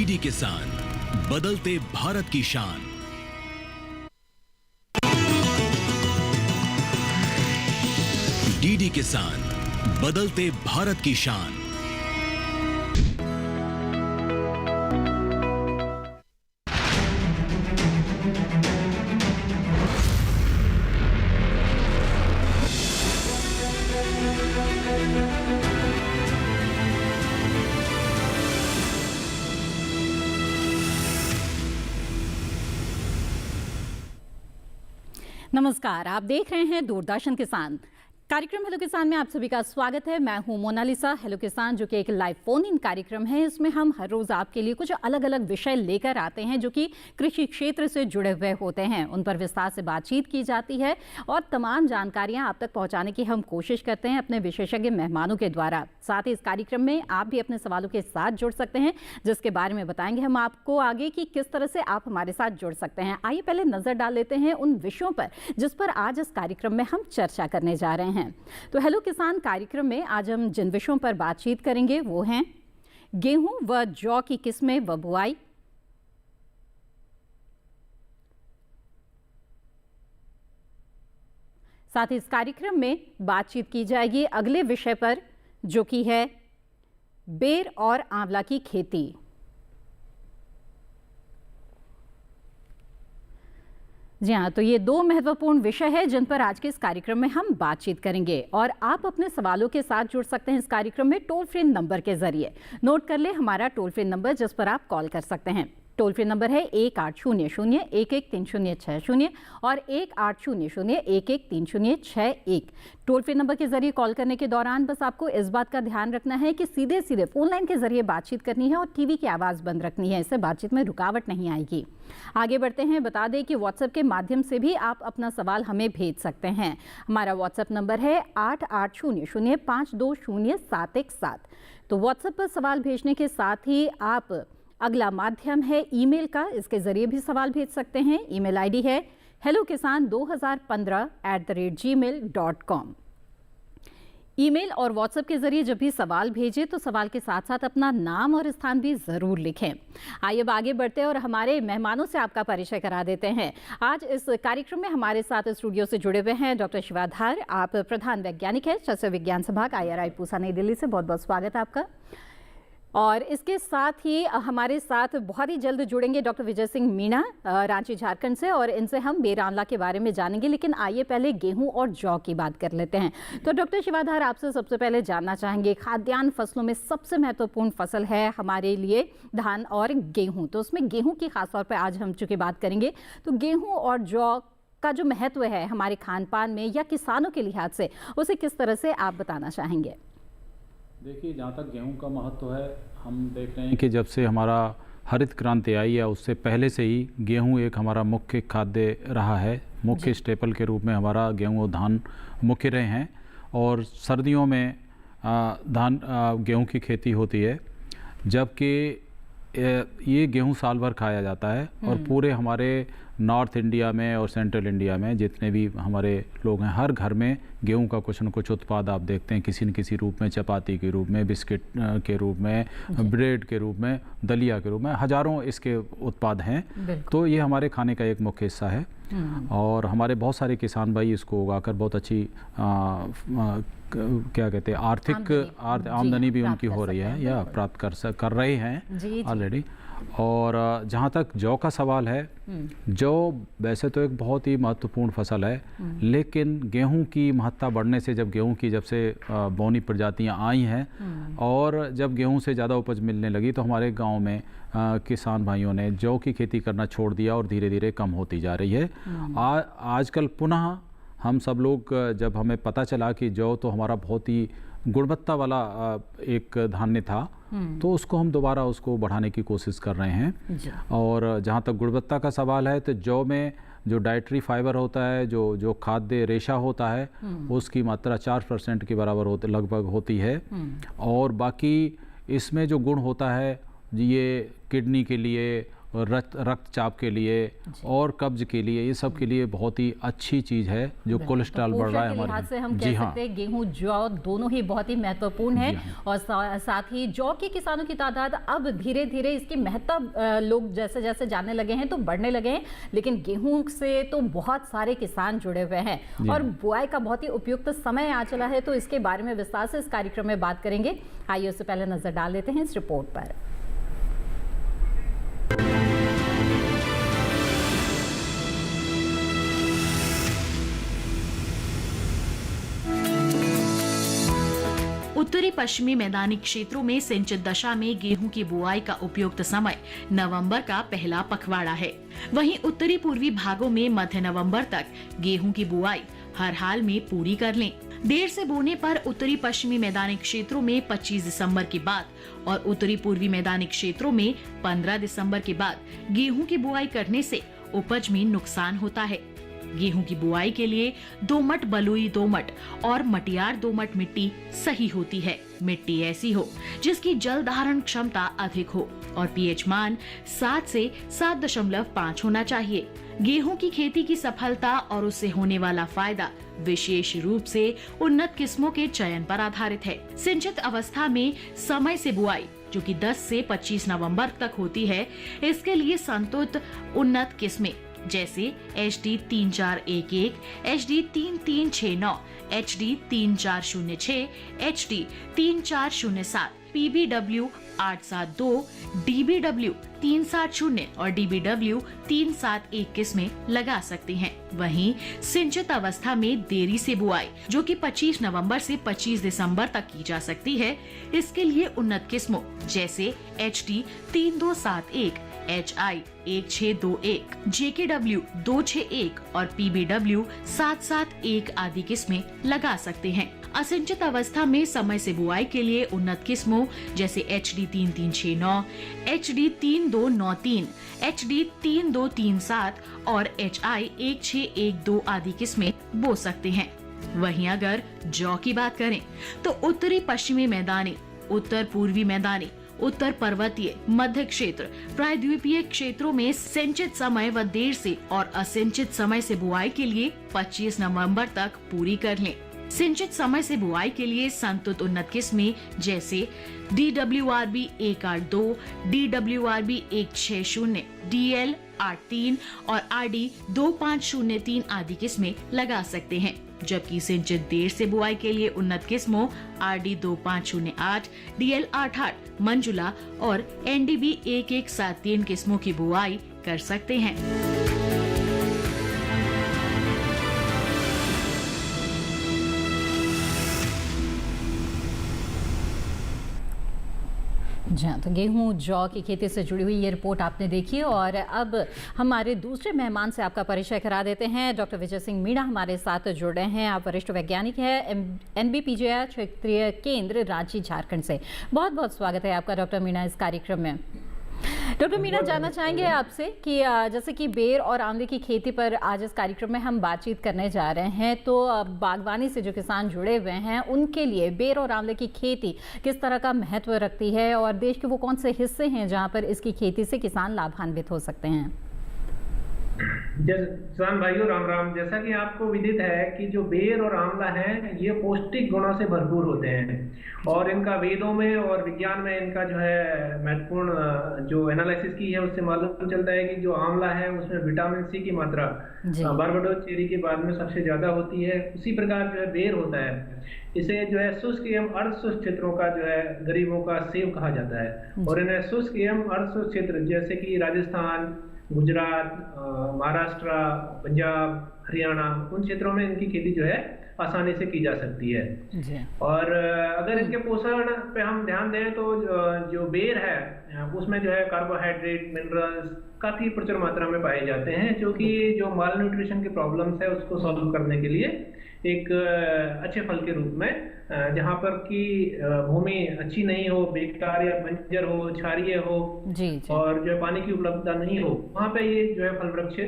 DD किसान, बदलते भारत की शान। डीडी किसान, बदलते भारत की शान। नमस्कार, आप देख रहे हैं दूरदर्शन किसान। कार्यक्रम हेलो किसान में आप सभी का स्वागत है। मैं हूं मोनालिसा। हेलो किसान जो कि एक लाइव फोन इन कार्यक्रम है, इसमें हम हर रोज आपके लिए कुछ अलग अलग विषय लेकर आते हैं जो कि कृषि क्षेत्र से जुड़े हुए होते हैं। उन पर विस्तार से बातचीत की जाती है और तमाम जानकारियां आप तक पहुंचाने की हम कोशिश करते हैं अपने विशेषज्ञ मेहमानों के द्वारा। साथ ही इस कार्यक्रम में आप भी अपने सवालों के साथ जुड़ सकते हैं, जिसके बारे में बताएंगे हम आपको आगे कि किस तरह से आप हमारे साथ जुड़ सकते हैं। आइए पहले नजर डाल लेते हैं उन विषयों पर जिस पर आज इस कार्यक्रम में हम चर्चा करने जा रहे हैं। तो हेलो किसान कार्यक्रम में आज हम जिन विषयों पर बातचीत करेंगे वो हैं गेहूं व जौ की किस्में व बुआई, साथ ही इस कार्यक्रम में बातचीत की जाएगी अगले विषय पर जो कि है बेर और आंवला की खेती। जी हाँ, तो ये दो महत्वपूर्ण विषय है जिन पर आज के इस कार्यक्रम में हम बातचीत करेंगे और आप अपने सवालों के साथ जुड़ सकते हैं इस कार्यक्रम में टोल फ्री नंबर के जरिए। नोट कर ले हमारा टोल फ्री नंबर जिस पर आप कॉल कर सकते हैं। टोल फ्री नंबर है 1800-113060 और 1800-113061। टोल फ्री नंबर के जरिए कॉल करने के दौरान बस आपको इस बात का ध्यान रखना है कि सीधे सीधे फोन लाइन के जरिए बातचीत करनी है और टीवी की आवाज़ बंद रखनी है। इससे बातचीत में रुकावट नहीं आएगी। आगे बढ़ते हैं, बता दें कि व्हाट्सएप के माध्यम से भी आप अपना सवाल हमें भेज सकते हैं। हमारा व्हाट्सएप नंबर है 8800520717। तो व्हाट्सएप पर सवाल भेजने के साथ ही आप अगला माध्यम है ईमेल का, इसके जरिए भी सवाल भेज सकते हैं। ईमेल आईडी है hellokisan2015@gmail.com। ईमेल और व्हाट्सएप के जरिए जब भी सवाल भेजें तो सवाल के साथ साथ अपना नाम और स्थान भी जरूर लिखें। आइए अब आगे बढ़ते हैं और हमारे मेहमानों से आपका परिचय करा देते हैं। आज इस कार्यक्रम में हमारे साथ स्टूडियो से जुड़े हुए हैं डॉक्टर शिवाधार। आप प्रधान वैज्ञानिक हैं शस्य विज्ञान संभाग IRI पूसा नई दिल्ली से। बहुत बहुत स्वागत है आपका। और इसके साथ ही हमारे साथ बहुत ही जल्द जुड़ेंगे डॉक्टर विजय सिंह मीणा रांची झारखंड से और इनसे हम बेर आंवला के बारे में जानेंगे। लेकिन आइए पहले गेहूं और जौ की बात कर लेते हैं। तो डॉक्टर शिवाधार, आपसे सबसे पहले जानना चाहेंगे, खाद्यान्न फसलों में सबसे महत्वपूर्ण फसल है हमारे लिए धान और गेहूं। तो उसमें गेहूं की खासतौर पर आज हम चूंकि बात करेंगे, तो गेहूं और जौ का जो महत्व है हमारे खान पान में या किसानों के लिहाज से, उसे किस तरह से आप बताना चाहेंगे? देखिए, जहाँ तक गेहूं का महत्व है, हम देख रहे हैं कि जब से हमारा हरित क्रांति आई है उससे पहले से ही गेहूं एक हमारा मुख्य खाद्य रहा है। मुख्य स्टेपल के रूप में हमारा गेहूं और धान मुख्य रहे हैं। और सर्दियों में गेहूं की खेती होती है, जबकि ये गेहूं साल भर खाया जाता है। और पूरे हमारे नॉर्थ इंडिया में और सेंट्रल इंडिया में जितने भी हमारे लोग हैं, हर घर में गेहूं का कुछ न कुछ उत्पाद आप देखते हैं, किसी न किसी रूप में, चपाती के रूप में, बिस्किट के रूप में, ब्रेड के रूप में, दलिया के रूप में, हजारों इसके उत्पाद हैं। तो ये हमारे खाने का एक मुख्य हिस्सा है और हमारे बहुत सारे किसान भाई इसको उगाकर बहुत अच्छी क्या कहते हैं आर्थिक आमदनी भी उनकी हो रही है या प्राप्त कर रहे हैं ऑलरेडी। और जहाँ तक जौ का सवाल है, जौ वैसे तो एक बहुत ही महत्वपूर्ण फसल है, लेकिन गेहूं की महत्ता बढ़ने से जब से बौनी प्रजातियां आई हैं और जब गेहूं से ज़्यादा उपज मिलने लगी तो हमारे गांव में किसान भाइयों ने जौ की खेती करना छोड़ दिया और धीरे धीरे कम होती जा रही है। आजकल पुनः हम सब लोग, जब हमें पता चला कि जौ तो हमारा बहुत ही गुणवत्ता वाला एक धान्य था, तो उसको हम दोबारा उसको बढ़ाने की कोशिश कर रहे हैं। और जहाँ तक गुणवत्ता का सवाल है, तो जौ में जो डाइटरी फाइबर होता है, जो खाद्य रेशा होता है, उसकी मात्रा 4% के बराबर लगभग होती है। और बाकी इसमें जो गुण होता है, ये किडनी के लिए रक्तचाप के लिए और कब्ज के लिए, ये सब के लिए बहुत ही अच्छी चीज़ है जो कोलेस्ट्रॉल बढ़ रहा है हमारे से हम कह सकते हैं गेहूं जौ दोनों ही बहुत ही महत्वपूर्ण है। और साथ ही जौ के किसानों की तादाद अब धीरे धीरे इसकी महत्व लोग जैसे जैसे जानने लगे हैं तो बढ़ने लगे हैं, लेकिन गेहूं से तो बहुत सारे किसान जुड़े हुए हैं और बुआई का बहुत ही उपयुक्त समय आ चला है। तो इसके बारे में विस्तार से इस कार्यक्रम में बात करेंगे। आइए उससे पहले नजर डाल लेते हैं इस रिपोर्ट पर। उत्तरी पश्चिमी मैदानी क्षेत्रों में सिंचित दशा में गेहूं की बुआई का उपयुक्त समय नवंबर का पहला पखवाड़ा है। वहीं उत्तरी पूर्वी भागों में मध्य नवंबर तक गेहूं की बुआई हर हाल में पूरी कर लें। देर से बोने पर उत्तरी पश्चिमी मैदानी क्षेत्रों में 25 दिसंबर के बाद और उत्तरी पूर्वी मैदानी क्षेत्रों में 15 दिसंबर के बाद गेहूं की बुआई करने से उपज में नुकसान होता है। गेहूं की बुआई के लिए दोमट, बलुई दोमट और मटियार दोमट मिट्टी सही होती है। मिट्टी ऐसी हो जिसकी जल धारण क्षमता अधिक हो और पीएच मान 7 से 7.5 होना चाहिए। गेहूं की खेती की सफलता और उससे होने वाला फायदा विशेष रूप से उन्नत किस्मों के चयन पर आधारित है। सिंचित अवस्था में समय से बुआई जो कि 10 से 25 नवंबर तक होती है, इसके लिए संतुलित उन्नत किस्में जैसे HD 3411, HD 3369, HD 3406, HD 3407, PBW 872, DBW 370 और DBW 371 किस्में लगा सकते हैं। वहीं सिंचित अवस्था में देरी से बुआई जो कि 25 नवंबर से 25 दिसंबर तक की जा सकती है, इसके लिए उन्नत किस्मों जैसे HD 3271, HI 1621, JKW 261 और PBW 771 आदि किस्में लगा सकते हैं। असिंचित अवस्था में समय से बुआई के लिए उन्नत किस्मों जैसे HD 3369, HD 3293, HD 3237 और HI 1612 आदि किस्में बो सकते हैं। वहीं अगर जौ की बात करें तो उत्तरी पश्चिमी मैदानी, उत्तर पूर्वी मैदानी, उत्तर पर्वतीय, मध्य क्षेत्र, प्रायद्वीपीय क्षेत्रों में सिंचित समय व देर से और असिंचित समय से बुआई के लिए 25 नवंबर तक पूरी कर लें। सिंचित समय से बुआई के लिए संतुलित उन्नत किस्में जैसे DWRB 182, DWRB 160, DL 83 और RD 2503 आदि किस्में लगा सकते हैं। जबकि सिंचित देर से बुआई के लिए उन्नत किस्मों RD 2508, DL 88, मंजुला और NDB 1173 किस्मों की बुआई कर सकते हैं। जी हाँ, तो गेहूं जौ की खेती से जुड़ी हुई ये रिपोर्ट आपने देखी और अब हमारे दूसरे मेहमान से आपका परिचय करा देते हैं। डॉक्टर विजय सिंह मीणा हमारे साथ जुड़ रहे हैं। आप वरिष्ठ वैज्ञानिक हैं NBPGI क्षेत्रीय केंद्र रांची, झारखंड से। बहुत बहुत स्वागत है आपका डॉक्टर मीणा इस कार्यक्रम में। डॉक्टर मीणा, जानना चाहेंगे आपसे कि जैसे कि बेर और आंवले की खेती पर आज इस कार्यक्रम में हम बातचीत करने जा रहे हैं, तो बागवानी से जो किसान जुड़े हुए हैं उनके लिए बेर और आंवले की खेती किस तरह का महत्व रखती है और देश के वो कौन से हिस्से हैं जहां पर इसकी खेती से किसान लाभान्वित हो सकते हैं? किसान भाइयों राम राम। जैसा कि आपको विदित है कि जो बेर और आंवला है ये पौष्टिक गुणों से भरपूर होते हैं और इनका वेदों में और विज्ञान में इनका जो है महत्वपूर्ण जो एनालिसिस की है उससे मालूम चलता है कि जो आंवला है उसमें विटामिन सी की मात्रा बारबाडोस चेरी के बाद में सबसे ज्यादा होती है। उसी प्रकार जो है बेर होता है, इसे जो है शुष्क एवं अर्धशुष्क क्षेत्रों का जो है गरीबों का सेब कहा जाता है। और इन्हें शुष्क एवं अर्धशुष्क क्षेत्र जैसे कि राजस्थान, गुजरात, महाराष्ट्र, पंजाब, हरियाणा, उन क्षेत्रों में इनकी खेती जो है आसानी से की जा सकती है। और अगर इनके पोषण पे हम ध्यान दें तो जो बेर है उसमें जो है कार्बोहाइड्रेट, मिनरल्स काफी प्रचुर मात्रा में पाए जाते हैं, जो कि जो माल न्यूट्रिशन की प्रॉब्लम्स है उसको सॉल्व करने के लिए एक अच्छे फल के रूप में, जहाँ पर की भूमि अच्छी नहीं हो, बेकार या बंजर हो, क्षारीय हो जी। और जो है पानी की उपलब्धता नहीं हो, वहाँ पे ये जो है फल वृक्ष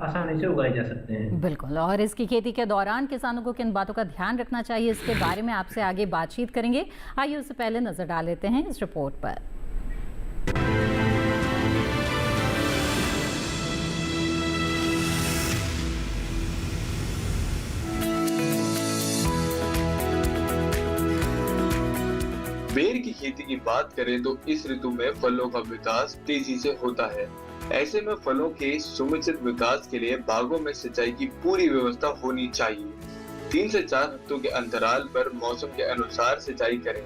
आसानी से उगाए जा सकते हैं। बिल्कुल। और इसकी खेती के दौरान किसानों को किन बातों का ध्यान रखना चाहिए, इसके बारे में आपसे आगे बातचीत करेंगे। आइए उससे पहले नजर डाल लेते हैं इस रिपोर्ट पर। खेती की बात करें तो इस ऋतु में फलों का विकास तेजी से होता है। ऐसे में फलों के समुचित विकास के लिए बागों में सिंचाई की पूरी व्यवस्था होनी चाहिए। 3 से 4 हफ्तों के अंतराल पर मौसम के अनुसार सिंचाई करें।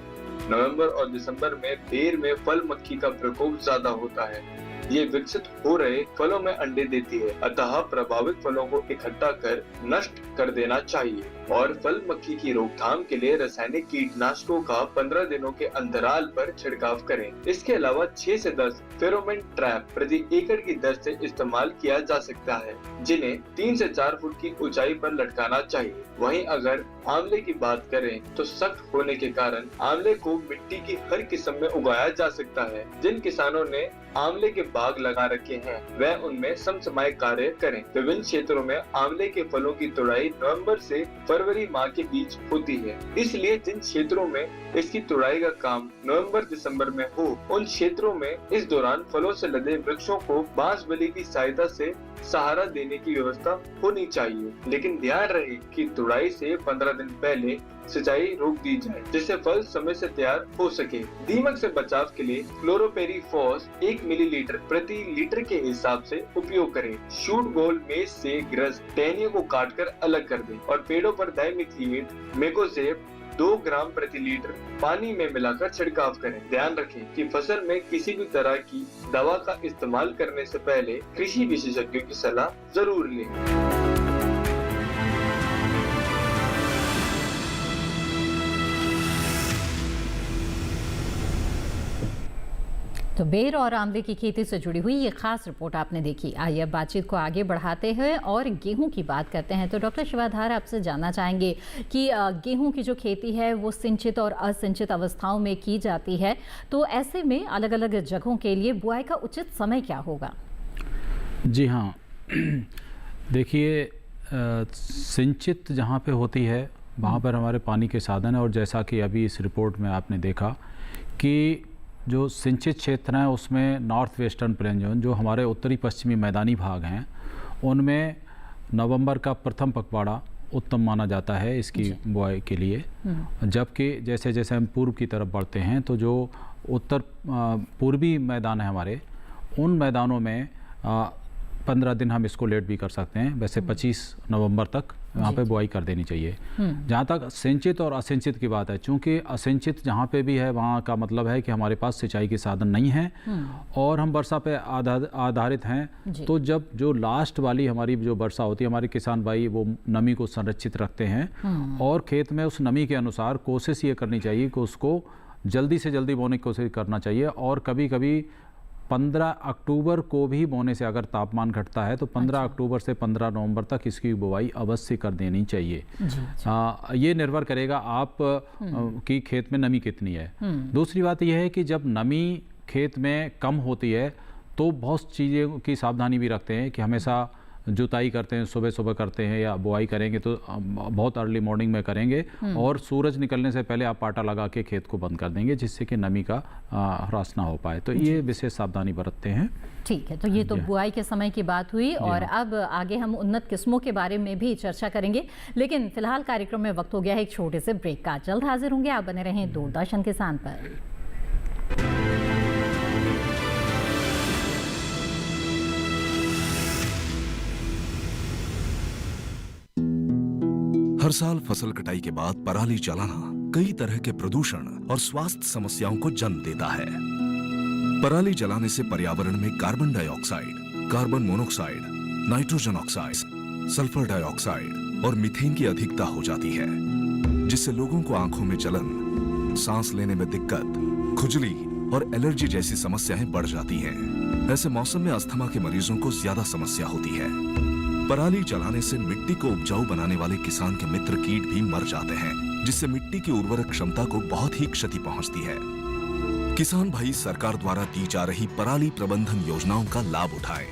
नवंबर और दिसंबर में बेर में फल मक्खी का प्रकोप ज्यादा होता है। ये विकसित हो रहे फलों में अंडे देती है, अतः प्रभावित फलों को इकट्ठा कर नष्ट कर देना चाहिए और फल मक्खी की रोकथाम के लिए रासायनिक कीटनाशकों का 15 दिनों के अंतराल पर छिड़काव करें। इसके अलावा 6 से 10 फेरोमोन ट्रैप प्रति एकड़ की दर से इस्तेमाल किया जा सकता है, जिन्हें 3 से 4 फुट की ऊंचाई पर लटकाना चाहिए। वहीं अगर आंवले की बात करें तो सख्त होने के कारण आंवले को मिट्टी की हर किस्म में उगाया जा सकता है। जिन किसानों ने आंवले के बाग लगा रखे हैं वह उनमें समसमाय कार्य करें। विभिन्न क्षेत्रों में आंवले के फलों की तुड़ाई नवंबर से फरवरी माह के बीच होती है, इसलिए जिन क्षेत्रों में इसकी तुड़ाई का काम नवंबर दिसंबर में हो, उन क्षेत्रों में इस दौरान फलों से लदे वृक्षों को बांस बल्ली की सहायता से सहारा देने की व्यवस्था होनी चाहिए। लेकिन ध्यान रहे कि तुड़ाई से 15 दिन पहले सिंचाई रोक दी जाए, जिससे फल समय से तैयार हो सके। दीमक से बचाव के लिए क्लोरोपेरीफॉस 1 मिलीलीटर प्रति लीटर के हिसाब से उपयोग करें। शूट गोल मेज से ग्रस्त टहनियों को काटकर अलग कर दें और पेड़ों पर डाइमिथिएट मेकोजेब 2 ग्राम प्रति लीटर पानी में मिलाकर छिड़काव करें। ध्यान रखें कि फसल में किसी भी तरह की दवा का इस्तेमाल करने से पहले कृषि विशेषज्ञों की सलाह जरूर लें। तो बेर और आंवले की खेती से जुड़ी हुई ये खास रिपोर्ट आपने देखी। आइए अब बातचीत को आगे बढ़ाते हैं और गेहूं की बात करते हैं। तो डॉक्टर शिवाधार, आपसे जानना चाहेंगे कि गेहूं की जो खेती है वो सिंचित और असिंचित अवस्थाओं में की जाती है, तो ऐसे में अलग अलग जगहों के लिए बुआई का उचित समय क्या होगा? जी हाँ, देखिए सिंचित जहाँ पे होती है वहाँ पर हमारे पानी के साधन है, और जैसा कि अभी इस रिपोर्ट में आपने देखा कि जो सिंचित क्षेत्र हैं उसमें नॉर्थ वेस्टर्न प्लेन जोन, जो हमारे उत्तरी पश्चिमी मैदानी भाग हैं, उनमें नवंबर का प्रथम पखवाड़ा उत्तम माना जाता है इसकी बुआई के लिए। जबकि जैसे जैसे हम पूर्व की तरफ बढ़ते हैं तो जो उत्तर पूर्वी मैदान है हमारे, उन मैदानों में 15 दिन हम इसको लेट भी कर सकते हैं। वैसे 25 नवंबर तक वहाँ पे बुआई कर देनी चाहिए। जहाँ तक सिंचित और असिंचित की बात है, चूँकि असिंचित जहाँ पे भी है वहाँ का मतलब है कि हमारे पास सिंचाई के साधन नहीं हैं और हम वर्षा पे आधारित हैं। तो जब जो लास्ट वाली हमारी जो वर्षा होती है, हमारे किसान भाई वो नमी को संरक्षित रखते हैं और खेत में उस नमी के अनुसार कोशिश ये करनी चाहिए कि उसको जल्दी से जल्दी बोने की कोशिश करना चाहिए। और कभी कभी 15 अक्टूबर को भी बोने से अगर तापमान घटता है तो 15 अक्टूबर से 15 नवंबर तक इसकी बुवाई अवश्य कर देनी चाहिए। ये निर्भर करेगा आप की खेत में नमी कितनी है। दूसरी बात यह है कि जब नमी खेत में कम होती है तो बहुत चीज़ों की सावधानी भी रखते हैं कि हमेशा जुताई करते हैं, सुबह सुबह करते हैं, या बुआई करेंगे तो बहुत अर्ली मॉर्निंग में करेंगे और सूरज निकलने से पहले आप पाटा लगा के खेत को बंद कर देंगे, जिससे कि नमी का ह्रास ना हो पाए। तो ये विशेष सावधानी बरतते हैं। ठीक है, तो ये तो बुआई के समय की बात हुई और अब आगे हम उन्नत किस्मों के बारे में भी चर्चा करेंगे, लेकिन फिलहाल कार्यक्रम में वक्त हो गया है एक छोटे से ब्रेक का। जल्द हाजिर होंगे, आप बने रहें दूरदर्शन किसान पर। हर साल फसल कटाई के बाद पराली जलाना कई तरह के प्रदूषण और स्वास्थ्य समस्याओं को जन्म देता है। पराली जलाने से पर्यावरण में carbon dioxide, carbon monoxide, nitrogen oxide, sulphur dioxide और मीथेन की अधिकता हो जाती है, जिससे लोगों को आंखों में जलन, सांस लेने में दिक्कत, खुजली और एलर्जी जैसी समस्याएं बढ़ जाती हैं। ऐसे मौसम में अस्थमा के मरीजों को ज्यादा समस्या होती है। पराली जलाने से मिट्टी को उपजाऊ बनाने वाले किसान के मित्र कीट भी मर जाते हैं, जिससे मिट्टी की उर्वरक क्षमता को बहुत ही क्षति पहुंचती है। किसान भाई सरकार द्वारा दी जा रही पराली प्रबंधन योजनाओं का लाभ उठाएं।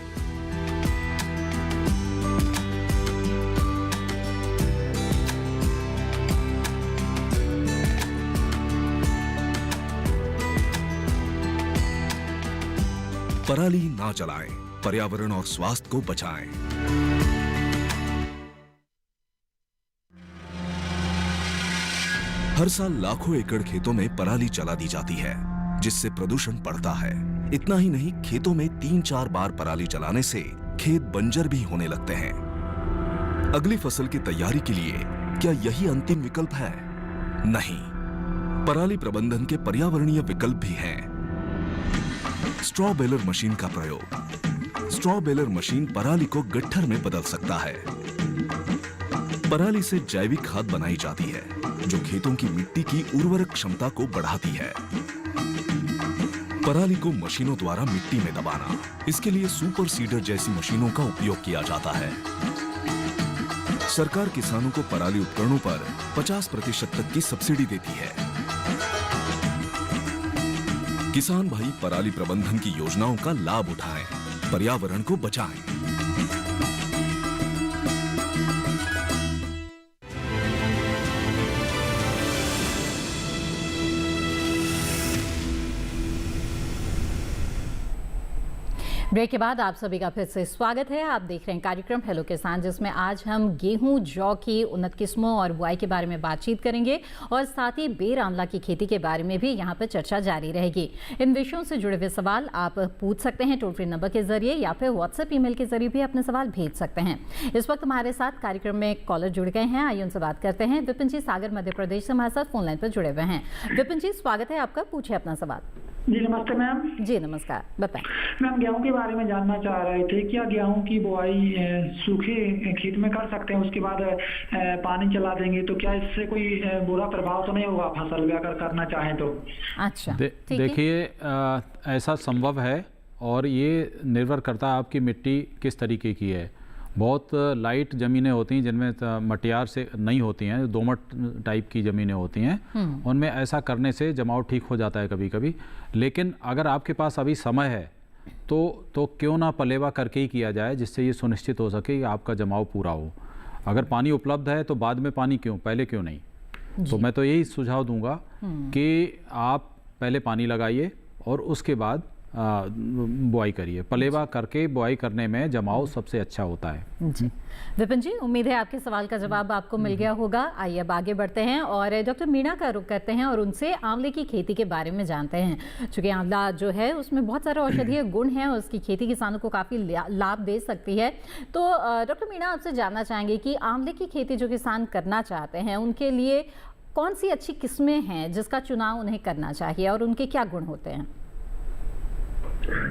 पराली ना जलाएं, पर्यावरण और स्वास्थ्य को बचाएं। हर साल लाखों एकड़ खेतों में पराली जला दी जाती है, जिससे प्रदूषण बढ़ता है। इतना ही नहीं, खेतों में 3-4 बार पराली जलाने से खेत बंजर भी होने लगते हैं। अगली फसल की तैयारी के लिए क्या यही अंतिम विकल्प है? नहीं, पराली प्रबंधन के पर्यावरणीय विकल्प भी हैं। स्ट्रॉ बेलर मशीन का प्रयोग। स्ट्रॉ बेलर मशीन पराली को गट्ठर में बदल सकता है। पराली से जैविक खाद बनाई जाती है, जो खेतों की मिट्टी की उर्वरक क्षमता को बढ़ाती है। पराली को मशीनों द्वारा मिट्टी में दबाना, इसके लिए सुपर सीडर जैसी मशीनों का उपयोग किया जाता है। सरकार किसानों को पराली उपकरणों पर 50% तक की सब्सिडी देती है। किसान भाई पराली प्रबंधन की योजनाओं का लाभ उठाएं, पर्यावरण को बचाएं। ब्रेक के बाद आप सभी का फिर से स्वागत है। आप देख रहे हैं कार्यक्रम हेलो किसान, जिसमें आज हम गेहूं, जौ की उन्नत किस्मों और बुआई के बारे में बातचीत करेंगे और साथ ही बेर आंवला की खेती के बारे में भी यहाँ पर चर्चा जारी रहेगी। इन विषयों से जुड़े हुए सवाल आप पूछ सकते हैं टोल फ्री नंबर के जरिए या फिर व्हाट्सएप ईमेल के जरिए भी अपने सवाल भेज सकते हैं। इस वक्त हमारे साथ कार्यक्रम में कॉलर जुड़ गए हैं, आइए उनसे बात करते हैं। विपिन जी सागर मध्य प्रदेश से हमारे साथ फोन लाइन पर जुड़े हुए हैं। विपिन जी स्वागत है आपका, पूछे अपना सवाल। जी नमस्ते मैम। जी नमस्कार, बताएं। मैम गेहूं के बारे में जानना चाह रहे थे, क्या गेहूं की बुआई सूखे खेत में कर सकते हैं, उसके बाद पानी चला देंगे तो क्या इससे कोई बुरा प्रभाव तो नहीं होगा फसल में अगर करना चाहें तो? अच्छा, देखिए ऐसा संभव है और ये निर्भर करता है आपकी मिट्टी किस तरीके की है। बहुत लाइट ज़मीनें होती हैं जिनमें मटियार से नहीं होती हैं, दोमट टाइप की ज़मीनें होती हैं, उनमें ऐसा करने से जमाव ठीक हो जाता है कभी कभी। लेकिन अगर आपके पास अभी समय है तो क्यों ना पलेवा करके ही किया जाए, जिससे ये सुनिश्चित हो सके कि आपका जमाव पूरा हो। अगर पानी उपलब्ध है तो बाद में पानी क्यों, पहले क्यों नहीं? तो मैं तो यही सुझाव दूंगा कि आप पहले पानी लगाइए और उसके बाद बुआई करिए। पलेवा करके बुआई करने में जमाव सबसे अच्छा होता है। जी विपिन जी, उम्मीद है आपके सवाल का जवाब आपको मिल गया होगा। आइए अब आगे बढ़ते हैं और डॉक्टर मीणा का रुख करते हैं और उनसे आंवले की खेती के बारे में जानते हैं। चूँकि आंवला जो है उसमें बहुत सारे औषधीय गुण हैं और उसकी खेती किसानों को काफ़ी लाभ दे सकती है। तो डॉक्टर मीणा आपसे जानना चाहेंगे कि आंवले की खेती जो किसान करना चाहते हैं उनके लिए कौन सी अच्छी किस्में हैं जिसका चुनाव उन्हें करना चाहिए और उनके क्या गुण होते हैं?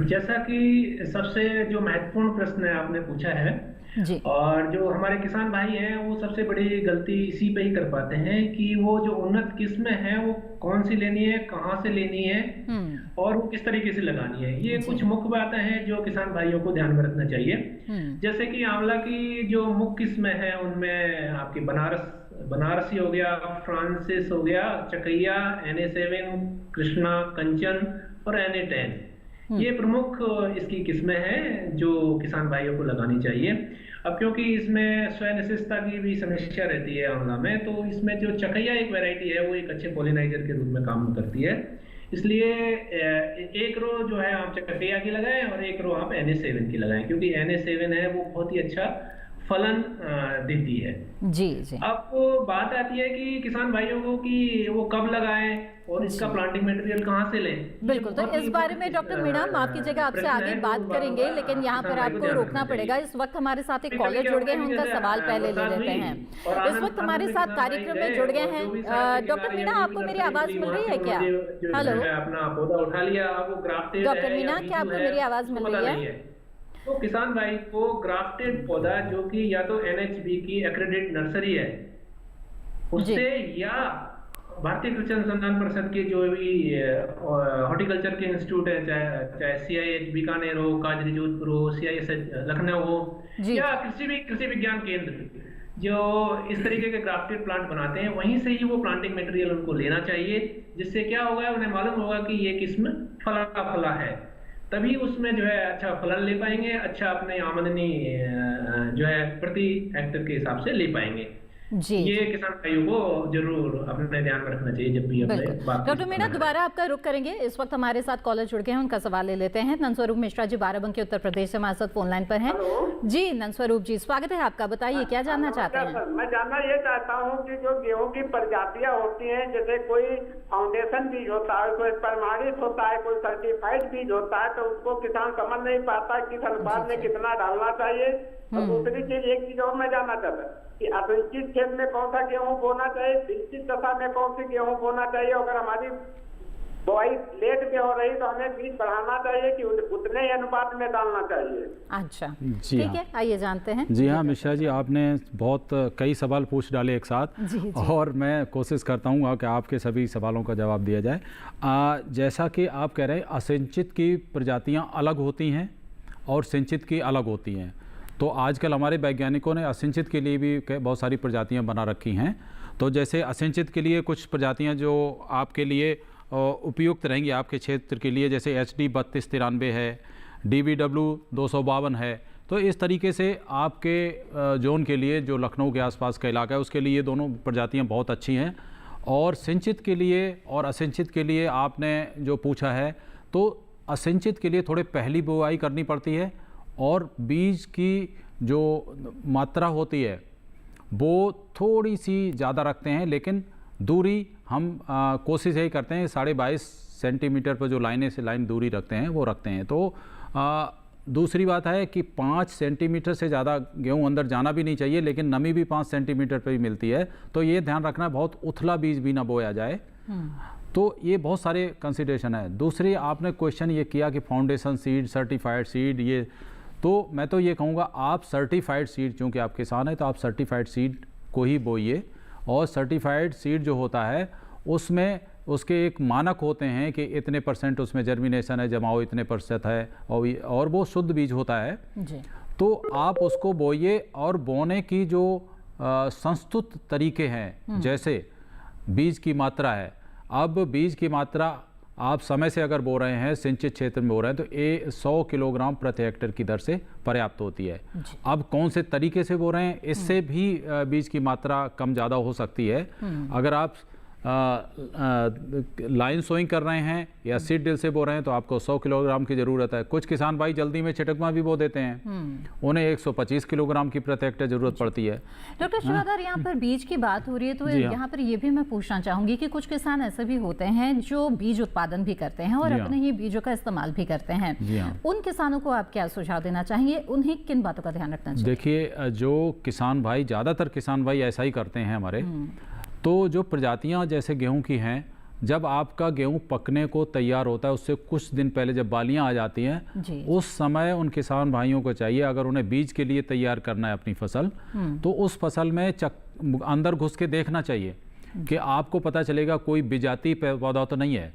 जैसा कि सबसे जो महत्वपूर्ण प्रश्न है आपने पूछा है जी। और जो हमारे किसान भाई हैं वो सबसे बड़ी गलती इसी पे ही कर पाते हैं कि वो जो उन्नत किस्में हैं वो कौन सी लेनी है, कहाँ से लेनी है और वो किस तरीके से लगानी है। ये कुछ मुख्य बातें हैं जो किसान भाइयों को ध्यान में रखना चाहिए। जैसे कि आंवला की जो मुख्य किस्में हैं उनमें आपकी बनारसी हो गया, फ्रांसिस हो गया, चकैया, NA7, कृष्णा, कंचन और NA10। ये प्रमुख इसकी किस्में हैं जो किसान भाइयों को लगानी चाहिए। अब क्योंकि इसमें स्वनिश्चितता की भी समस्या रहती है आंवला में, तो इसमें जो चकैया एक वैरायटी है वो एक अच्छे पॉलिनाइजर के रूप में काम करती है। इसलिए एक रो जो है आप चकैया की लगाएं और एक रो आप NA7 की लगाएं, क्योंकि NA7 है वो बहुत ही अच्छा फलन देती है। जी जी। अब बात आती है कि किसान भाइयों को कि वो कब लगाएं और इसका प्लांटिंग मटेरियल कहाँ से लें। बिल्कुल, तो इस बारे में डॉक्टर मीणा माफ कीजिएगा आपसे आगे बात करेंगे, लेकिन यहाँ पर आपको रोकना पड़ेगा। इस वक्त हमारे साथ एक कॉलर जुड़ गए हैं, उनका सवाल पहले ले लेते हैं। इस वक्त हमारे साथ कार्यक्रम में जुड़ गए हैं डॉक्टर मीणा, आपको मेरी आवाज मिल रही है क्या? हेलो, अपना पौधा उठा लिया, अब वो ग्राफ्टेड है। डॉक्टर मीणा, क्या आपको मेरी आवाज मिल रही है? तो किसान भाई को ग्राफ्टेड पौधा जो कि या तो NHB की एक्रेडिट नर्सरी है उससे या भारतीय कृषि अनुसंधान परिषद के जो भी हॉर्टिकल्चर के इंस्टीट्यूट है, चाहे CIH बीकानेर हो, काजरी जोधपुर हो, CISH लखनऊ हो या कृषि विज्ञान केंद्र जो इस तरीके के ग्राफ्टेड प्लांट बनाते हैं, वहीं से ही वो प्लांटिंग मटेरियल उनको लेना चाहिए। जिससे क्या होगा, उन्हें मालूम होगा कि ये किस्म फला है, तभी उसमें जो है अच्छा फलन ले पाएंगे, अच्छा अपने आमदनी जो है प्रति हेक्टेयर के हिसाब से ले पाएंगे। जी। ये किसान भाइयों को जरूर अपने ध्यान में रखना चाहिए जब भी अपने बात। डॉक्टर मीणा, दोबारा आपका रुख करेंगे। इस वक्त हमारे साथ कॉलर जुड़ गए हैं, उनका सवाल ले लेते हैं। नंदस्वरूप मिश्रा जी बाराबंकी उत्तर प्रदेश से हमारे साथ फोन लाइन पर हैं। जी नंदस्वरूप जी, स्वागत है आपका, बताइए क्या जानना चाहते हैं? मैं जानना ये चाहता हूँ कि जो गेहूं की प्रजातियां होती हैं, जैसे कोई फाउंडेशन बीज होता है, कोई प्रमाणित होता है, कोई सर्टिफाइड बीज होता है, तो उसको किसान समझ नहीं पाता किस अनुपात में कितना डालना चाहिए। और दूसरी चीज, एक चीज और मैं जानना चाहता हूँ कि असिंचित खेत में कौन सा गेहूं बोना चाहिए, सिंचित दशा में कौन सी गेहूं बोना चाहिए। अगर हमारी बुआई लेट में हो रही तो हमें बीज बढ़ाना चाहिए कि उतने ही अनुपात में डालना चाहिए। अच्छा जी ठीक है, आइए जानते हैं। जी हाँ मिश्रा जी, आपने बहुत कई सवाल पूछ डाले एक साथ। जी। और मैं कोशिश करता हूँ कि आपके सभी सवालों का जवाब दिया जाए। जैसा कि आप कह रहे हैं, असिंचित की प्रजातियाँ अलग होती हैं और सिंचित की अलग होती हैं। तो आजकल हमारे वैज्ञानिकों ने असिंचित के लिए भी बहुत सारी प्रजातियां बना रखी हैं। तो जैसे असिंचित के लिए कुछ प्रजातियां जो आपके लिए उपयुक्त रहेंगी आपके क्षेत्र के लिए, जैसे HD 3293 है, DVW 252 है। तो इस तरीके से आपके जोन के लिए, जो लखनऊ के आसपास का इलाका है, उसके लिए ये दोनों प्रजातियाँ बहुत अच्छी हैं। और सिंचित के लिए और असिंचित के लिए आपने जो पूछा है, तो असिंचित के लिए थोड़े पहली बुआई करनी पड़ती है और बीज की जो मात्रा होती है वो थोड़ी सी ज़्यादा रखते हैं, लेकिन दूरी हम कोशिश यही करते हैं 22.5 सेंटीमीटर पर जो लाइनें से लाइन दूरी रखते हैं वो रखते हैं। तो दूसरी बात है कि 5 सेंटीमीटर से ज़्यादा गेहूं अंदर जाना भी नहीं चाहिए, लेकिन नमी भी 5 सेंटीमीटर पर ही मिलती है। तो ये ध्यान रखना, बहुत उथला बीज भी ना बोया जाए। तो ये बहुत सारे कंसिडरेशन है। दूसरी, आपने क्वेश्चन ये किया कि फाउंडेशन सीड, सर्टिफाइड सीड, ये तो मैं तो ये कहूँगा आप सर्टिफाइड सीड, चूँकि आप किसान हैं तो आप सर्टिफाइड सीड को ही बोइए। और सर्टिफाइड सीड जो होता है उसमें उसके एक मानक होते हैं कि इतने % उसमें जर्मिनेशन है, जमाव इतने % है, और वो शुद्ध बीज होता है जी। तो आप उसको बोइए। और बोने की जो संस्तुत तरीके हैं, जैसे बीज की मात्रा है, अब बीज की मात्रा आप समय से अगर बो रहे हैं, सिंचित क्षेत्र में बो रहे हैं, तो 100 किलोग्राम प्रति हेक्टेयर की दर से पर्याप्त होती है। अब कौन से तरीके से बो रहे हैं, इससे भी बीज की मात्रा कम ज़्यादा हो सकती है। अगर आप लाइन सोइंग कर रहे हैं या सीड ड्रिल से बो रहे हैं तो आपको 100 किलोग्राम की ज़रूरत है। कुछ किसान भाई जल्दी में छिटकमा भी बो देते हैं, उन्हें 125 किलोग्राम की प्रति हेक्टेयर ज़रूरत पड़ती है। डॉक्टर शिवाधार, यहाँ पर बीज की बात हो रही है तो यहाँ पर ये भी मैं पूछना चाहूँगी कि कुछ किसान ऐसे भी होते हैं जो बीज उत्पादन भी करते हैं और अपने ही बीजों का इस्तेमाल भी करते हैं। उन किसानों को आप क्या सुझाव देना चाहेंगे? उन्हें किन बातों का ध्यान रखना चाहिए? देखिए, जो किसान भाई, ज़्यादातर किसान भाई ऐसा ही करते हैं हमारे। तो जो प्रजातियां जैसे गेहूं की हैं, जब आपका गेहूं पकने को तैयार होता है उससे कुछ दिन पहले जब बालियां आ जाती हैं, उस समय उन किसान भाइयों को चाहिए, अगर उन्हें बीज के लिए तैयार करना है अपनी फसल, तो उस फसल में अंदर घुस के देखना चाहिए कि आपको पता चलेगा कोई बिजाती पौधा तो नहीं है।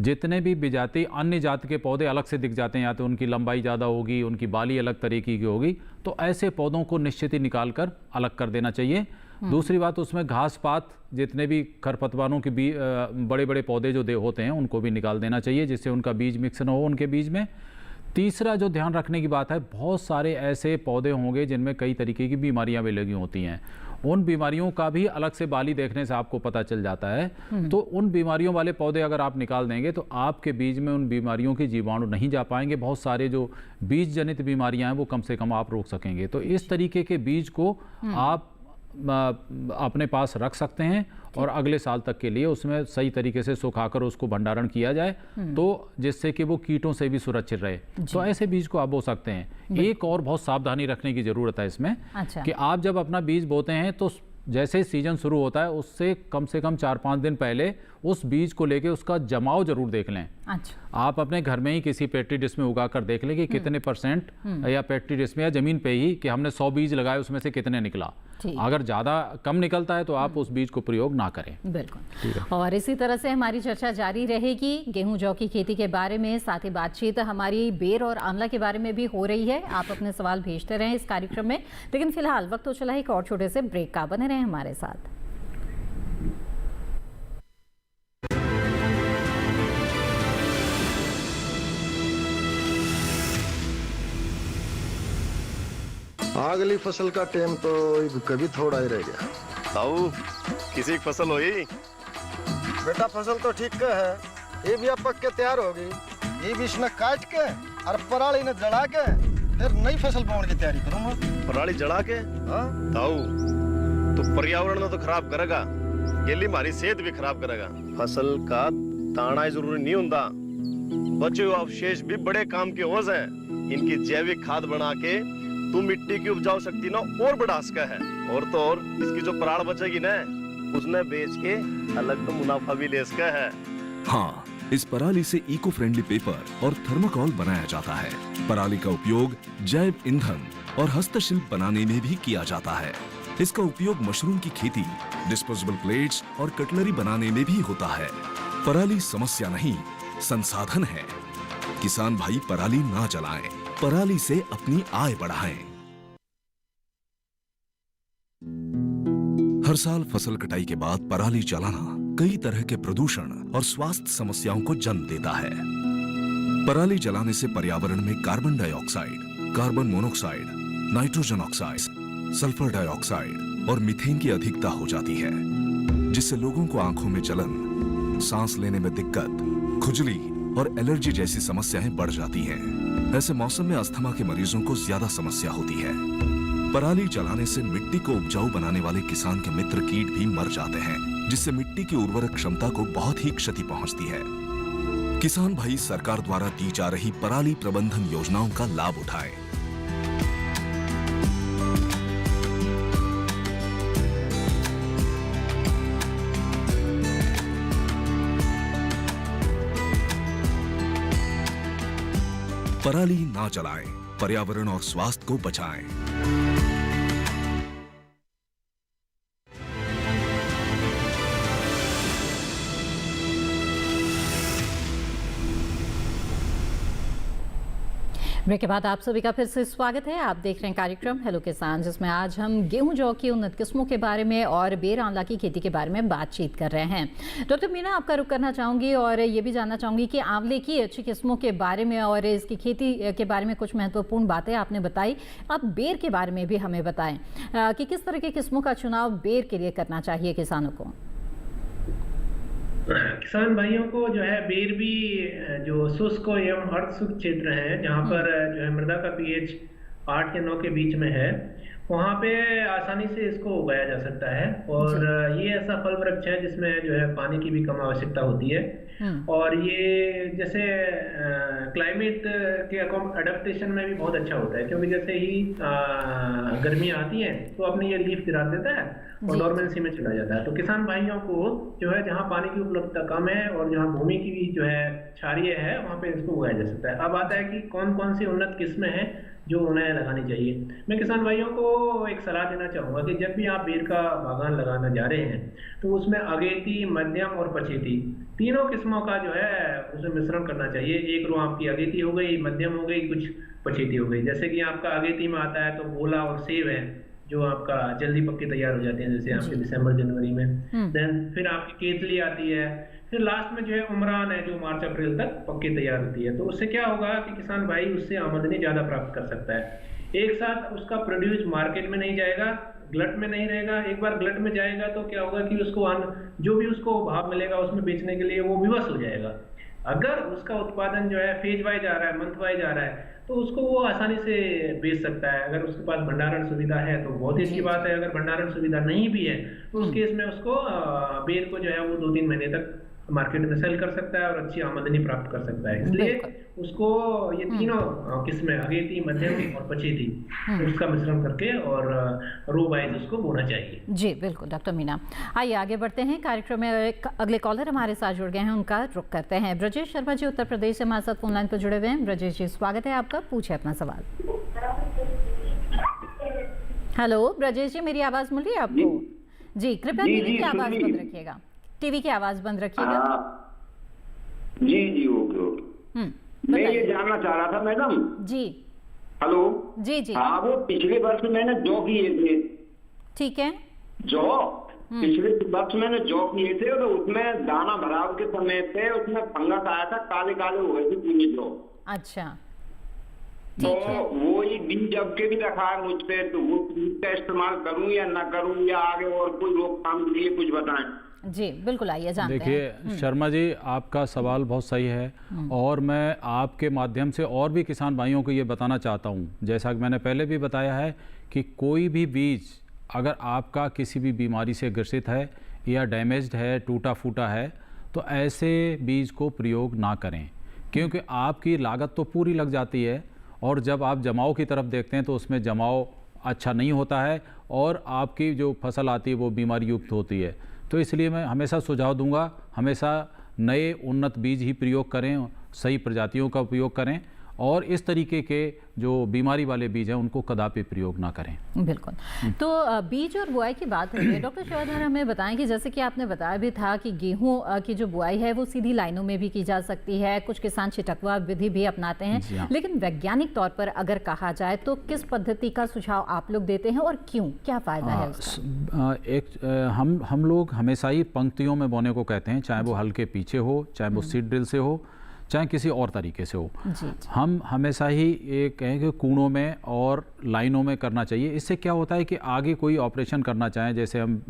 जितने भी बिजाती अन्य जाति के पौधे अलग से दिख जाते हैं, या तो उनकी लंबाई ज़्यादा होगी, उनकी बाली अलग तरीके की होगी, तो ऐसे पौधों को निश्चित ही निकाल कर अलग कर देना चाहिए। दूसरी बात, उसमें घास पात, जितने भी खरपतवारों के बड़े बड़े पौधे जो होते हैं उनको भी निकाल देना चाहिए, जिससे उनका बीज मिक्स न हो उनके बीज में। तीसरा जो ध्यान रखने की बात है, बहुत सारे ऐसे पौधे होंगे जिनमें कई तरीके की बीमारियां भी लगी होती हैं। उन बीमारियों का भी अलग से बाली देखने से आपको पता चल जाता है। तो उन बीमारियों वाले पौधे अगर आप निकाल देंगे तो आपके बीज में उन बीमारियों के जीवाणु नहीं जा पाएंगे। बहुत सारे जो बीज जनित बीमारियां हैं वो कम से कम आप रोक सकेंगे। तो इस तरीके के बीज को आप अपने पास रख सकते हैं और अगले साल तक के लिए उसमें सही तरीके से सुखाकर उसको भंडारण किया जाए, तो जिससे कि वो कीटों से भी सुरक्षित रहे। तो ऐसे बीज को आप बो सकते हैं। एक और बहुत सावधानी रखने की जरूरत है इसमें, कि आप जब अपना बीज बोते हैं तो जैसे सीजन शुरू होता है उससे कम से कम 4-5 दिन पहले उस बीज को लेके उसका जमाव जरूर देख लें। आप अपने घर में ही किसी पेट्री डिश में उगा कर देख लें कि कितने % या पेट्री डिश में या जमीन पे ही कि हमने 100 बीज लगाए उसमें से कितने निकला। अगर ज़्यादा कम निकलता है तो आप उस बीज को प्रयोग ना करें। बिल्कुल। और इसी तरह से हमारी चर्चा जारी रहेगी गेहूं जौ की खेती के बारे में, साथ ही बातचीत हमारी बेर और आंवला के बारे में भी हो रही है। आप अपने सवाल भेजते रहें इस कार्यक्रम में, लेकिन फिलहाल वक्त तो चला एक और छोटे से ब्रेक का। बने रहें हमारे साथ। अगली फसल का टाइम तो कभी थोड़ा ही रह गया। ताऊ किसी की फसल हुई? बेटा फसल तो ठीक है, ये भी अब पक के तैयार होगी। ये भी इसने काट के और पराली ने जड़ा के फिर नई फसल बोने की तैयारी करूंगा। पराली जड़ा के? हाँ ताऊ तो पर्यावरण तो खराब करेगा, ये लिए हमारी सेहत भी खराब करेगा। फसल का ताना जरूरी नहीं होता, बचे हुए अवशेष भी बड़े काम के हो जाए। इनकी जैविक खाद बना के तू मिट्टी की उपजाऊ शक्ति ना और बढ़ा सका है। और तो और इसकी जो पराल बचेगी ना, उसने बेच के अलग तो मुनाफा भी ले सका है। हाँ, इस पराली से इको फ्रेंडली पेपर और थर्मोकोल बनाया जाता है। पराली का उपयोग जैव ईंधन और हस्तशिल्प बनाने में भी किया जाता है। इसका उपयोग मशरूम की खेती, डिस्पोजेबल प्लेट्स और कटलरी बनाने में भी होता है। पराली समस्या नहीं, संसाधन है। किसान भाई पराली ना जलाएं, पराली से अपनी आय बढ़ाएं। हर साल फसल कटाई के बाद पराली जलाना कई तरह के प्रदूषण और स्वास्थ्य समस्याओं को जन्म देता है। पराली जलाने से पर्यावरण में carbon dioxide, carbon monoxide, nitrogen oxide, sulphur dioxide और मीथेन की अधिकता हो जाती है, जिससे लोगों को आंखों में जलन, सांस लेने में दिक्कत, खुजली और एलर्जी जैसी समस्याएं बढ़ जाती हैं। ऐसे मौसम में अस्थमा के मरीजों को ज्यादा समस्या होती है। पराली जलाने से मिट्टी को उपजाऊ बनाने वाले किसान के मित्र कीट भी मर जाते हैं, जिससे मिट्टी की उर्वरक क्षमता को बहुत ही क्षति पहुंचती है। किसान भाई सरकार द्वारा दी जा रही पराली प्रबंधन योजनाओं का लाभ उठाएं। पराली ना जलाएं, पर्यावरण और स्वास्थ्य को बचाएं। ब्रेक के बाद आप सभी का फिर से स्वागत है। आप देख रहे हैं कार्यक्रम हेलो किसान, जिसमें आज हम गेहूं जौ की उन्नत किस्मों के बारे में और बेर आंवला की खेती के बारे में बातचीत कर रहे हैं। डॉक्टर मीना, आपका रुख करना चाहूंगी और ये भी जानना चाहूंगी कि आंवले की अच्छी किस्मों के बारे में और इसकी खेती के बारे में कुछ महत्वपूर्ण बातें आपने बताई। आप बेर के बारे में भी हमें बताएं कि किस तरह की किस्मों का चुनाव बेर के लिए करना चाहिए किसानों को। किसान भाइयों को जो है बेर भी जो शुष्क एवं अर्ध शुष्क क्षेत्र है, जहाँ पर जो है मृदा का पीएच 8 या 9 के बीच में है, वहाँ पे आसानी से इसको उगाया जा सकता है। और ये ऐसा फल वृक्ष है जिसमें जो है पानी की भी कम आवश्यकता होती है। और ये जैसे क्लाइमेट के अडेप्टेशन में भी बहुत अच्छा होता है, क्योंकि जैसे ही गर्मी आती है तो अपने ये लीफ गिरा देता है और डोरमेंसी में चला जाता है। तो किसान भाइयों को जो है जहाँ पानी की उपलब्धता कम है और जहाँ भूमि की भी जो है क्षारीय है, वहाँ पे इसको उगाया जा सकता है। अब आता है कि कौन कौन सी उन्नत किस्में हैं जो उन्हें लगानी चाहिए। मैं किसान भाइयों को एक सलाह देना चाहूँगा कि जब भी आप बेर का बागान लगाना जा रहे हैं तो उसमें अगेती, मध्यम और पछेती तीनों किस्मों का जो है उसमें मिश्रण करना चाहिए। एक रो आपकी अगेती हो गई, मध्यम हो गई, कुछ पछेती हो गई। जैसे कि आपका अगेती में आता है तो बोला और सेब है जो आपका जल्दी पक्के तैयार हो जाते हैं, जैसे आपके दिसंबर जनवरी में। देन फिर आपकी केतली आती है, फिर लास्ट में जो है उमरान है जो मार्च अप्रैल तक पक्के तैयार होती है। तो उससे क्या होगा कि किसान भाई उससे आमदनी ज्यादा प्राप्त कर सकता है। एक साथ उसका प्रोड्यूस मार्केट में नहीं जाएगा, ग्लट में नहीं रहेगा। एक बार ग्लट में जाएगा तो क्या होगा कि उसको जो भी उसको भाव मिलेगा उसमें बेचने के लिए वो विवश हो जाएगा। अगर उसका उत्पादन जो है फेज वाइज आ रहा है, मंथ वाइज आ रहा है, तो उसको वो आसानी से बेच सकता है। अगर उसके पास भंडारण सुविधा है तो बहुत ही अच्छी बात है। अगर भंडारण सुविधा नहीं भी है तो उस केस में उसको बेर को जो है वो 2-3 महीने तक मार्केट में सेल कर सकता है और अच्छी आमदनी प्राप्त कर सकता है। इसलिए उसको ये तीनों किस्में अगेती, मध्यम और पछेती उसका मिश्रण करके और रो वाइज उसको बोना चाहिए। जी बिल्कुल डॉक्टर मीना। आइए आगे बढ़ते हैं कार्यक्रम में। अगले कॉलर हमारे साथ जुड़ गए हैं, उनका रुख करते हैं। ब्रजेश शर्मा जी उत्तर प्रदेश से हमारे साथ फोन लाइन पर जुड़े हुए हैं। ब्रजेश जी स्वागत है आपका, पूछे अपना सवाल। हेलो ब्रजेश जी, मेरी आवाज मिल रही है आपको? जी कृपया टीवी की आवाज बंद रखिएगा, टीवी की आवाज बंद रखिएगा। जी जी ओके ओके। मैं ये जानना चाह रहा था मैडम जी। हेलो जी जी। हाँ, वो पिछले वर्ष मैंने जौ किए थे। ठीक है। जौ पिछले वर्ष मैंने जौ किए थे और उसमें दाना भराव के समय पे उसमें फंगस आया था, काले काले हो गए थे पूरे जौ। अच्छा। तो वो ही बीज अब के भी रखा है मुझ पे, तो वो बीज का इस्तेमाल करूं या ना करूं, या आगे और कोई रोकथाम के लिए कुछ बताएं। जी बिल्कुल, आइए जानते हैं। देखिए शर्मा जी, आपका सवाल बहुत सही है और मैं आपके माध्यम से और भी किसान भाइयों को ये बताना चाहता हूँ, जैसा कि मैंने पहले भी बताया है कि कोई भी बीज अगर आपका किसी भी बीमारी से ग्रसित है या डैमेज्ड है, टूटा फूटा है, तो ऐसे बीज को प्रयोग ना करें, क्योंकि आपकी लागत तो पूरी लग जाती है और जब आप जमाव की तरफ देखते हैं तो उसमें जमाव अच्छा नहीं होता है और आपकी जो फसल आती है वो बीमारी युक्त होती है। तो इसलिए मैं हमेशा सुझाव दूंगा, हमेशा नए उन्नत बीज ही प्रयोग करें, सही प्रजातियों का उपयोग करें और इस तरीके के जो बीमारी वाले बीज हैं उनको कदापि प्रयोग ना करें। बिल्कुल। तो बीज और बुआई की बात है, डॉक्टर शिवाधर हमें बताएं कि जैसे कि आपने बताया भी था कि गेहूं की जो बुआई है वो सीधी लाइनों में भी की जा सकती है, कुछ किसान छिटकवा विधि भी अपनाते हैं, लेकिन वैज्ञानिक तौर पर अगर कहा जाए तो किस पद्धति का सुझाव आप लोग देते हैं और क्यों, क्या फायदा है उसका? हम लोग हमेशा ही पंक्तियों में बोने को कहते हैं, चाहे वो हल के पीछे हो, चाहे वो सीड ड्रिल से हो, चाहे किसी और तरीके से हो। हम हमेशा ही ये कहें कि कूड़ों में और लाइनों में करना चाहिए। इससे क्या होता है कि आगे कोई ऑपरेशन करना चाहें, जैसे हम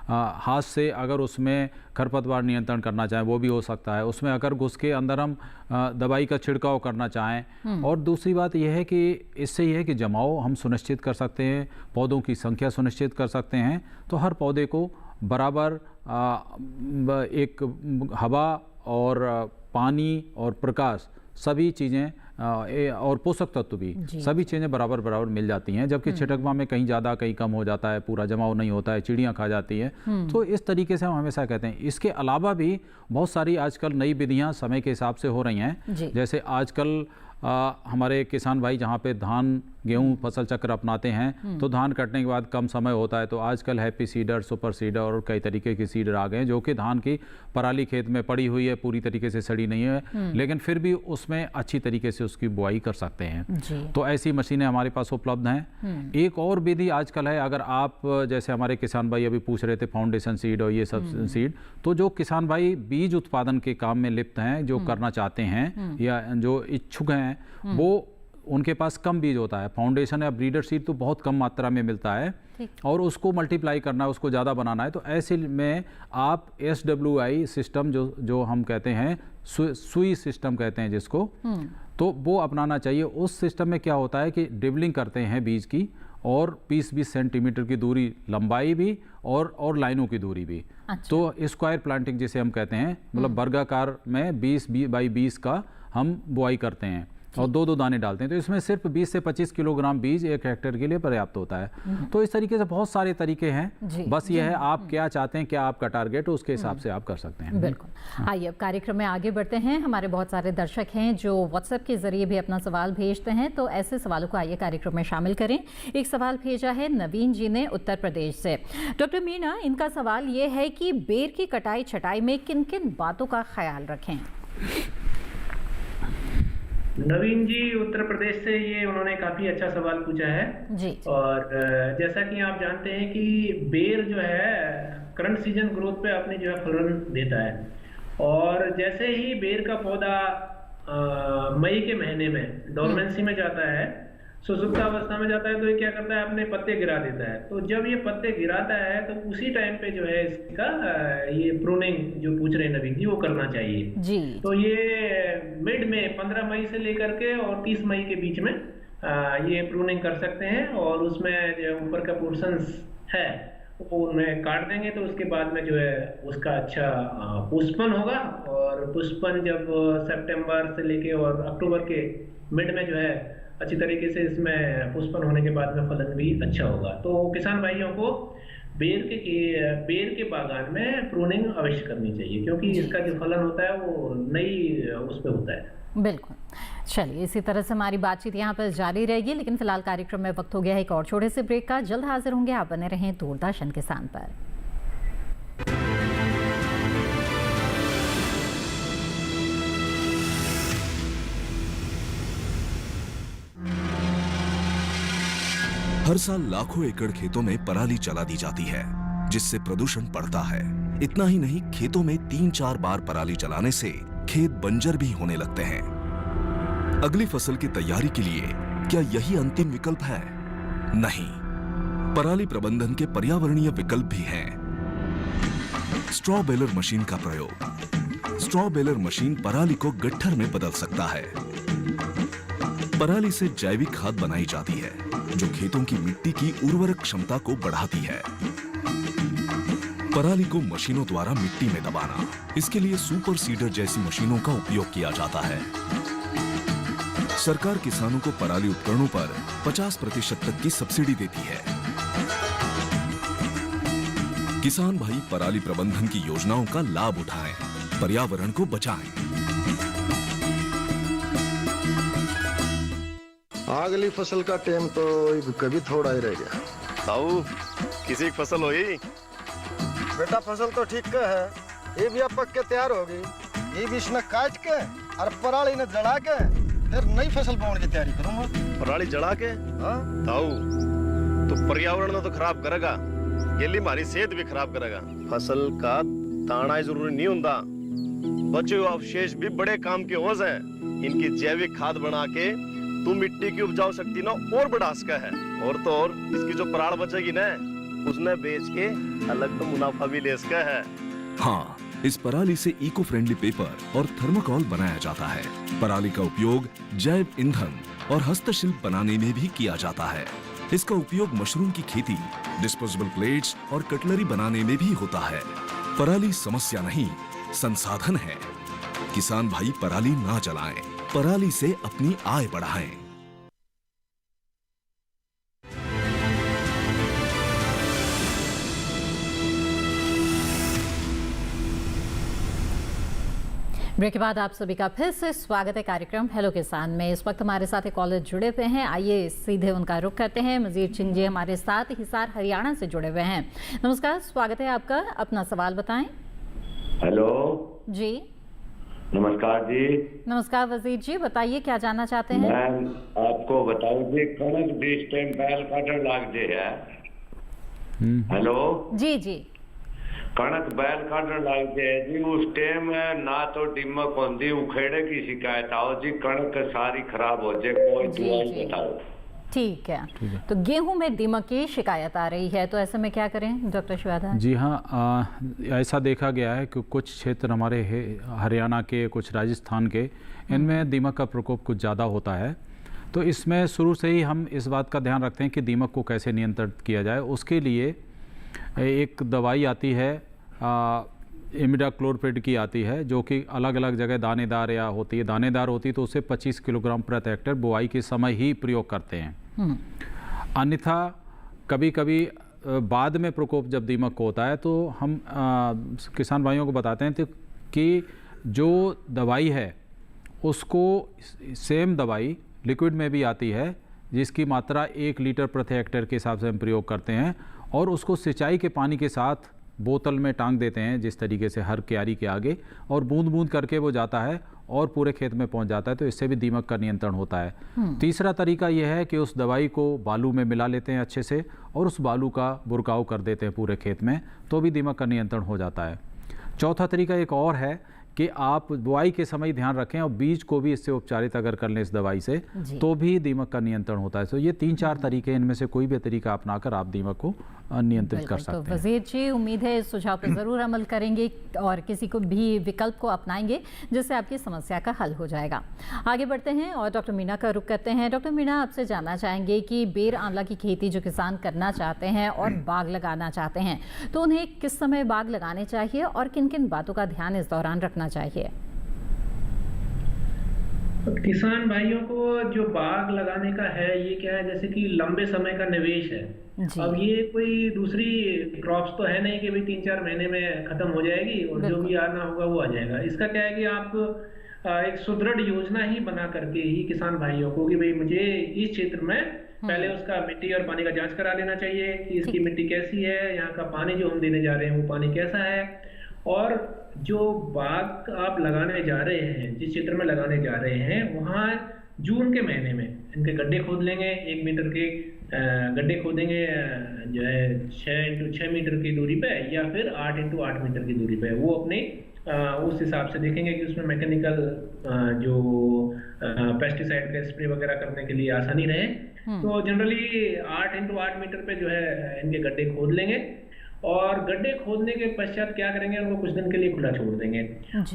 हाथ से अगर उसमें खरपतवार नियंत्रण करना चाहें वो भी हो सकता है, उसमें अगर घुस के अंदर हम दवाई का छिड़काव करना चाहें। और दूसरी बात यह है कि इससे यह है कि जमाव हम सुनिश्चित कर सकते हैं, पौधों की संख्या सुनिश्चित कर सकते हैं, तो हर पौधे को बराबर एक हवा और पानी और प्रकाश सभी चीज़ें और पोषक तत्व भी सभी चीज़ें बराबर बराबर मिल जाती हैं, जबकि छिटकवा में कहीं ज़्यादा कहीं कम हो जाता है, पूरा जमाव नहीं होता है, चिड़ियाँ खा जाती हैं। तो इस तरीके से हम हमेशा कहते हैं। इसके अलावा भी बहुत सारी आजकल नई विधियाँ समय के हिसाब से हो रही हैं, जैसे आजकल हमारे किसान भाई जहाँ पे धान गेहूं फसल चक्र अपनाते हैं तो धान कटने के बाद कम समय होता है, तो आजकल हैप्पी सीडर, सुपर सीडर और कई तरीके के सीडर आ गए हैं जो कि धान की पराली खेत में पड़ी हुई है, पूरी तरीके से सड़ी नहीं है, लेकिन फिर भी उसमें अच्छी तरीके से उसकी बुआई कर सकते हैं। तो ऐसी मशीनें हमारे पास उपलब्ध हैं। एक और विधि आजकल है, अगर आप जैसे हमारे किसान भाई अभी पूछ रहे थे फाउंडेशन सीड और ये सब सीड, तो जो किसान भाई बीज उत्पादन के काम में लिप्त हैं, जो करना चाहते हैं या जो इच्छुक हैं, वो उनके पास कम बीज होता है, फाउंडेशन या ब्रीडर सीड तो बहुत कम मात्रा में मिलता है और उसको मल्टीप्लाई करना है, उसको ज़्यादा बनाना है। तो ऐसे में आप SWI सिस्टम जो हम कहते हैं, सुई सिस्टम कहते हैं जिसको, तो वो अपनाना चाहिए। उस सिस्टम में क्या होता है कि ड्रिबलिंग करते हैं बीज की और 20-20 सेंटीमीटर की दूरी लंबाई भी और लाइनों की दूरी भी। तो स्क्वायर प्लांटिंग जिसे हम कहते हैं, मतलब वर्गाकार में 20 बाई 20 का हम बुआई करते हैं और 2-2 दाने डालते हैं, तो इसमें सिर्फ 20 से 25 किलोग्राम बीज 1 हेक्टेयर के लिए पर्याप्त होता है। तो इस तरीके से बहुत सारे तरीके हैं, बस यह है आप क्या चाहते हैं, क्या आपका टारगेट है, उसके हिसाब से आप कर सकते हैं। बिल्कुल। आइए अब कार्यक्रम में आगे बढ़ते हैं। हमारे बहुत सारे दर्शक हैं जो व्हाट्सएप के जरिए भी अपना सवाल भेजते हैं, तो ऐसे सवालों को आइए कार्यक्रम में शामिल करें। एक सवाल भेजा है नवीन जी ने उत्तर प्रदेश से। डॉक्टर मीना, इनका सवाल ये है कि बेर की कटाई छटाई में किन किन बातों का ख्याल रखें? नवीन जी उत्तर प्रदेश से, ये उन्होंने काफी अच्छा सवाल पूछा है जी। और जैसा कि आप जानते हैं कि बेर जो है करंट सीजन ग्रोथ पे अपनी जो है फलन देता है, और जैसे ही बेर का पौधा मई के महीने में डोरमेंसी में जाता है, सुसुप्तावस्था में जाता है, तो ये क्या करता है, अपने पत्ते गिरा देता है। तो जब ये पत्ते गिराता है तो उसी टाइम पे जो है इसका ये प्रूनिंग जो पूछ रहे हैं नवीन जी, वो करना चाहिए जी। तो ये मिड में 15 मई से लेकर के और 30 मई के बीच में ये प्रूनिंग कर सकते हैं, और उसमें जो ऊपर का पोर्शंस है वो उन्हें काट देंगे, तो उसके बाद में जो है उसका अच्छा पुष्पन होगा, और पुष्पन जब सितंबर से लेके और अक्टूबर के मिड में जो है अच्छी तरीके से इसमें पुष्पन होने के बाद में फलन भी अच्छा होगा। तो किसान भाइयों को बेर के बागान में प्रूनिंग अवश्य करनी चाहिए, क्योंकि इसका जो फलन होता है वो नई उस पे होता है। बिल्कुल। चलिए, इसी तरह से हमारी बातचीत यहाँ पर जारी रहेगी, लेकिन फिलहाल कार्यक्रम में वक्त हो गया है एक और छोटे से ब्रेक का। जल्द हाजिर होंगे, आप बने रहें दूरदर्शन किसान पर। हर साल लाखों एकड़ खेतों में पराली जला दी जाती है, जिससे प्रदूषण बढ़ता है। इतना ही नहीं, खेतों में 3-4 बार पराली जलाने से खेत बंजर भी होने लगते हैं। अगली फसल की तैयारी के लिए क्या यही अंतिम विकल्प है? नहीं, पराली प्रबंधन के पर्यावरणीय विकल्प भी हैं। स्ट्रॉ बेलर मशीन का प्रयोग। स्ट्रॉ बेलर मशीन पराली को गट्ठर में बदल सकता है। पराली से जैविक खाद बनाई जाती है जो खेतों की मिट्टी की उर्वरक क्षमता को बढ़ाती है। पराली को मशीनों द्वारा मिट्टी में दबाना, इसके लिए सुपर सीडर जैसी मशीनों का उपयोग किया जाता है। सरकार किसानों को पराली उपकरणों पर 50% तक की सब्सिडी देती है। किसान भाई पराली प्रबंधन की योजनाओं का लाभ उठाएं, पर्यावरण को बचाएं। अगली फसल का टाइम तो कभी थोड़ा ही रह गया। ताऊ किसी की फसल हुई? बेटा फसल तो ठीक है, ये भी अब पक के तैयार होगी। ये भी इसने काट के और पराली ने जड़ा के फिर नई फसल बोने की तैयारी करूंगा। पराली जड़ा के? हाँ ताऊ तो पर्यावरण तो खराब करेगा, ये हमारी सेहत भी खराब करेगा। फसल का ताना जरूरी नहीं होता, बचे हुए अवशेष भी बड़े काम के हो जाए। इनकी जैविक खाद बना के तू मिट्टी की उपजाऊ शक्ति ना और बढ़ा सका है। और तो और इसकी जो पराल बचेगी ना, उसने बेच के अलग तो मुनाफा भी ले सका है। हाँ, इस पराली से इको फ्रेंडली पेपर और थर्मोकोल बनाया जाता है। पराली का उपयोग जैव ईंधन और हस्तशिल्प बनाने में भी किया जाता है। इसका उपयोग मशरूम की खेती, डिस्पोजेबल प्लेट्स और कटलरी बनाने में भी होता है। पराली समस्या नहीं, संसाधन है। किसान भाई पराली ना जलाएं, पराली से अपनी आय बढ़ाएं। ब्रेक के बाद आप सभी का फिर से स्वागत है कार्यक्रम हेलो किसान में। इस वक्त हमारे साथ एक कॉलर जुड़े हुए हैं, आइए सीधे उनका रुख करते हैं। मजीद सिंह जी हमारे साथ हिसार हरियाणा से जुड़े हुए हैं। नमस्कार, स्वागत है आपका, अपना सवाल बताएं। हेलो जी नमस्कार जी। नमस्कार वजीर जी, बताइए क्या जानना चाहते हैं? मैं आपको बताऊं जी, कणक बीस टाइम बैल काटन लाग जे है। हेलो जी जी, कणक बैल काटन लाग जे है जी, उस टाइम ना तो दिमक होती, उखेड़े की शिकायत आओ जी, कणक सारी खराब हो जाए, कोई दवाई बताओ। ठीक है, तो गेहूं में दीमक की शिकायत आ रही है, तो ऐसे में क्या करें डॉक्टर शिवाधा? जी हाँ, ऐसा देखा गया है कि कुछ क्षेत्र हमारे हरियाणा के, कुछ राजस्थान के, इनमें दीमक का प्रकोप कुछ ज़्यादा होता है। तो इसमें शुरू से ही हम इस बात का ध्यान रखते हैं कि दीमक को कैसे नियंत्रित किया जाए। उसके लिए एक दवाई आती है, इमिडाक्लोरपिड की आती है, जो कि अलग अलग जगह दानेदार या होती है। दानेदार होती है तो उसे 25 किलोग्राम प्रति हेक्टेयर बुआई के समय ही प्रयोग करते हैं। अन्यथा कभी कभी बाद में प्रकोप जब दीमक को होता है तो हम किसान भाइयों को बताते हैं कि जो दवाई है उसको, सेम दवाई लिक्विड में भी आती है जिसकी मात्रा 1 लीटर प्रति हेक्टेयर के हिसाब से हम प्रयोग करते हैं, और उसको सिंचाई के पानी के साथ बोतल में टांग देते हैं, जिस तरीके से हर क्यारी के आगे, और बूंद बूंद करके वो जाता है और पूरे खेत में पहुंच जाता है। तो इससे भी दीमक का नियंत्रण होता है। तीसरा तरीका यह है कि उस दवाई को बालू में मिला लेते हैं अच्छे से, और उस बालू का बुरकाव कर देते हैं पूरे खेत में, तो भी दीमक का नियंत्रण हो जाता है। चौथा तरीका एक और है कि आप बुआई के समय ध्यान रखें और बीज को भी इससे उपचारित अगर कर लें इस दवाई से, तो भी दीमक का नियंत्रण होता है। तो ये 3-4 तरीके, इनमें से कोई भी तरीका अपनाकर आप दीमक को नियंत्रित कर सकते हैं। तो वजीर जी, उम्मीद है इस सुझाव पर ज़रूर अमल करेंगे और किसी को भी विकल्प को अपनाएंगे जिससे आपकी समस्या का हल हो जाएगा। आगे बढ़ते हैं और डॉक्टर मीना का रुख करते हैं। डॉक्टर मीना, आपसे जानना चाहेंगे कि बेर आंवला की खेती जो किसान करना चाहते हैं और बाग लगाना चाहते हैं, तो उन्हें किस समय बाग लगाने चाहिए और किन किन बातों का ध्यान इस दौरान रखना चाहिए? किसान भाइयों को जो बाग लगाने का है, ये क्या है, जैसे कि लंबे समय का निवेश है। अब ये कोई दूसरी क्रॉप्स तो है नहीं कि भाई 3-4 महीने में खत्म हो जाएगी और जो भी आना होगा वो आ जाएगा। इसका क्या है कि आप एक सुदृढ़ योजना ही बना करके ही किसान भाइयों को कि भाई मुझे इस क्षेत्र में पहले उसका मिट्टी और पानी का जांच करा लेना चाहिए कि इसकी मिट्टी कैसी है, यहाँ का पानी जो हम देने जा रहे हैं वो पानी कैसा है, और जो बाग आप लगाने जा रहे हैं, जिस क्षेत्र में लगाने जा रहे हैं, वहाँ जून के महीने में इनके गड्ढे खोद लेंगे। 1 मीटर के गड्ढे खोदेंगे जो है 6 x 6 मीटर की दूरी पे, या फिर 8 x 8 मीटर की दूरी पे। वो अपने उस हिसाब से देखेंगे कि उसमें मैकेनिकल जो पेस्टिसाइड का स्प्रे वगैरह करने के लिए आसानी रहे। तो जनरली 8x8 मीटर पे जो है इनके गड्ढे खोद लेंगे और गड्ढे खोदने के पश्चात क्या करेंगे, उनको कुछ दिन के लिए खुला छोड़ देंगे।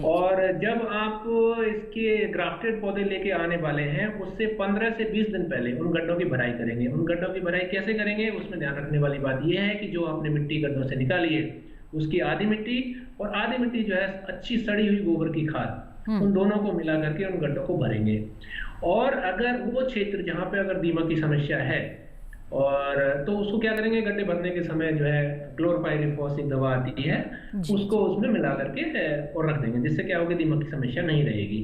और जब आप इसके ग्राफ्टेड पौधे लेके आने वाले हैं उससे 15 से 20 दिन पहले उन गड्ढों की भराई करेंगे। उन गड्ढों की भराई कैसे करेंगे, उसमें ध्यान रखने वाली बात यह है कि जो आपने मिट्टी गड्ढों से निकाली है उसकी आधी मिट्टी और आधी मिट्टी जो है अच्छी सड़ी हुई गोबर की खाद, उन दोनों को मिला करके उन गड्ढों को भरेंगे। और अगर वो क्षेत्र जहाँ पे अगर दीमक की समस्या है और तो उसको क्या करेंगे, गड्ढे भरने के समय जो है क्लोरपाइरिफॉस एक दवा आती है उसको उसमें मिला करके और रख देंगे, जिससे क्या होगा दीमक की समस्या नहीं रहेगी।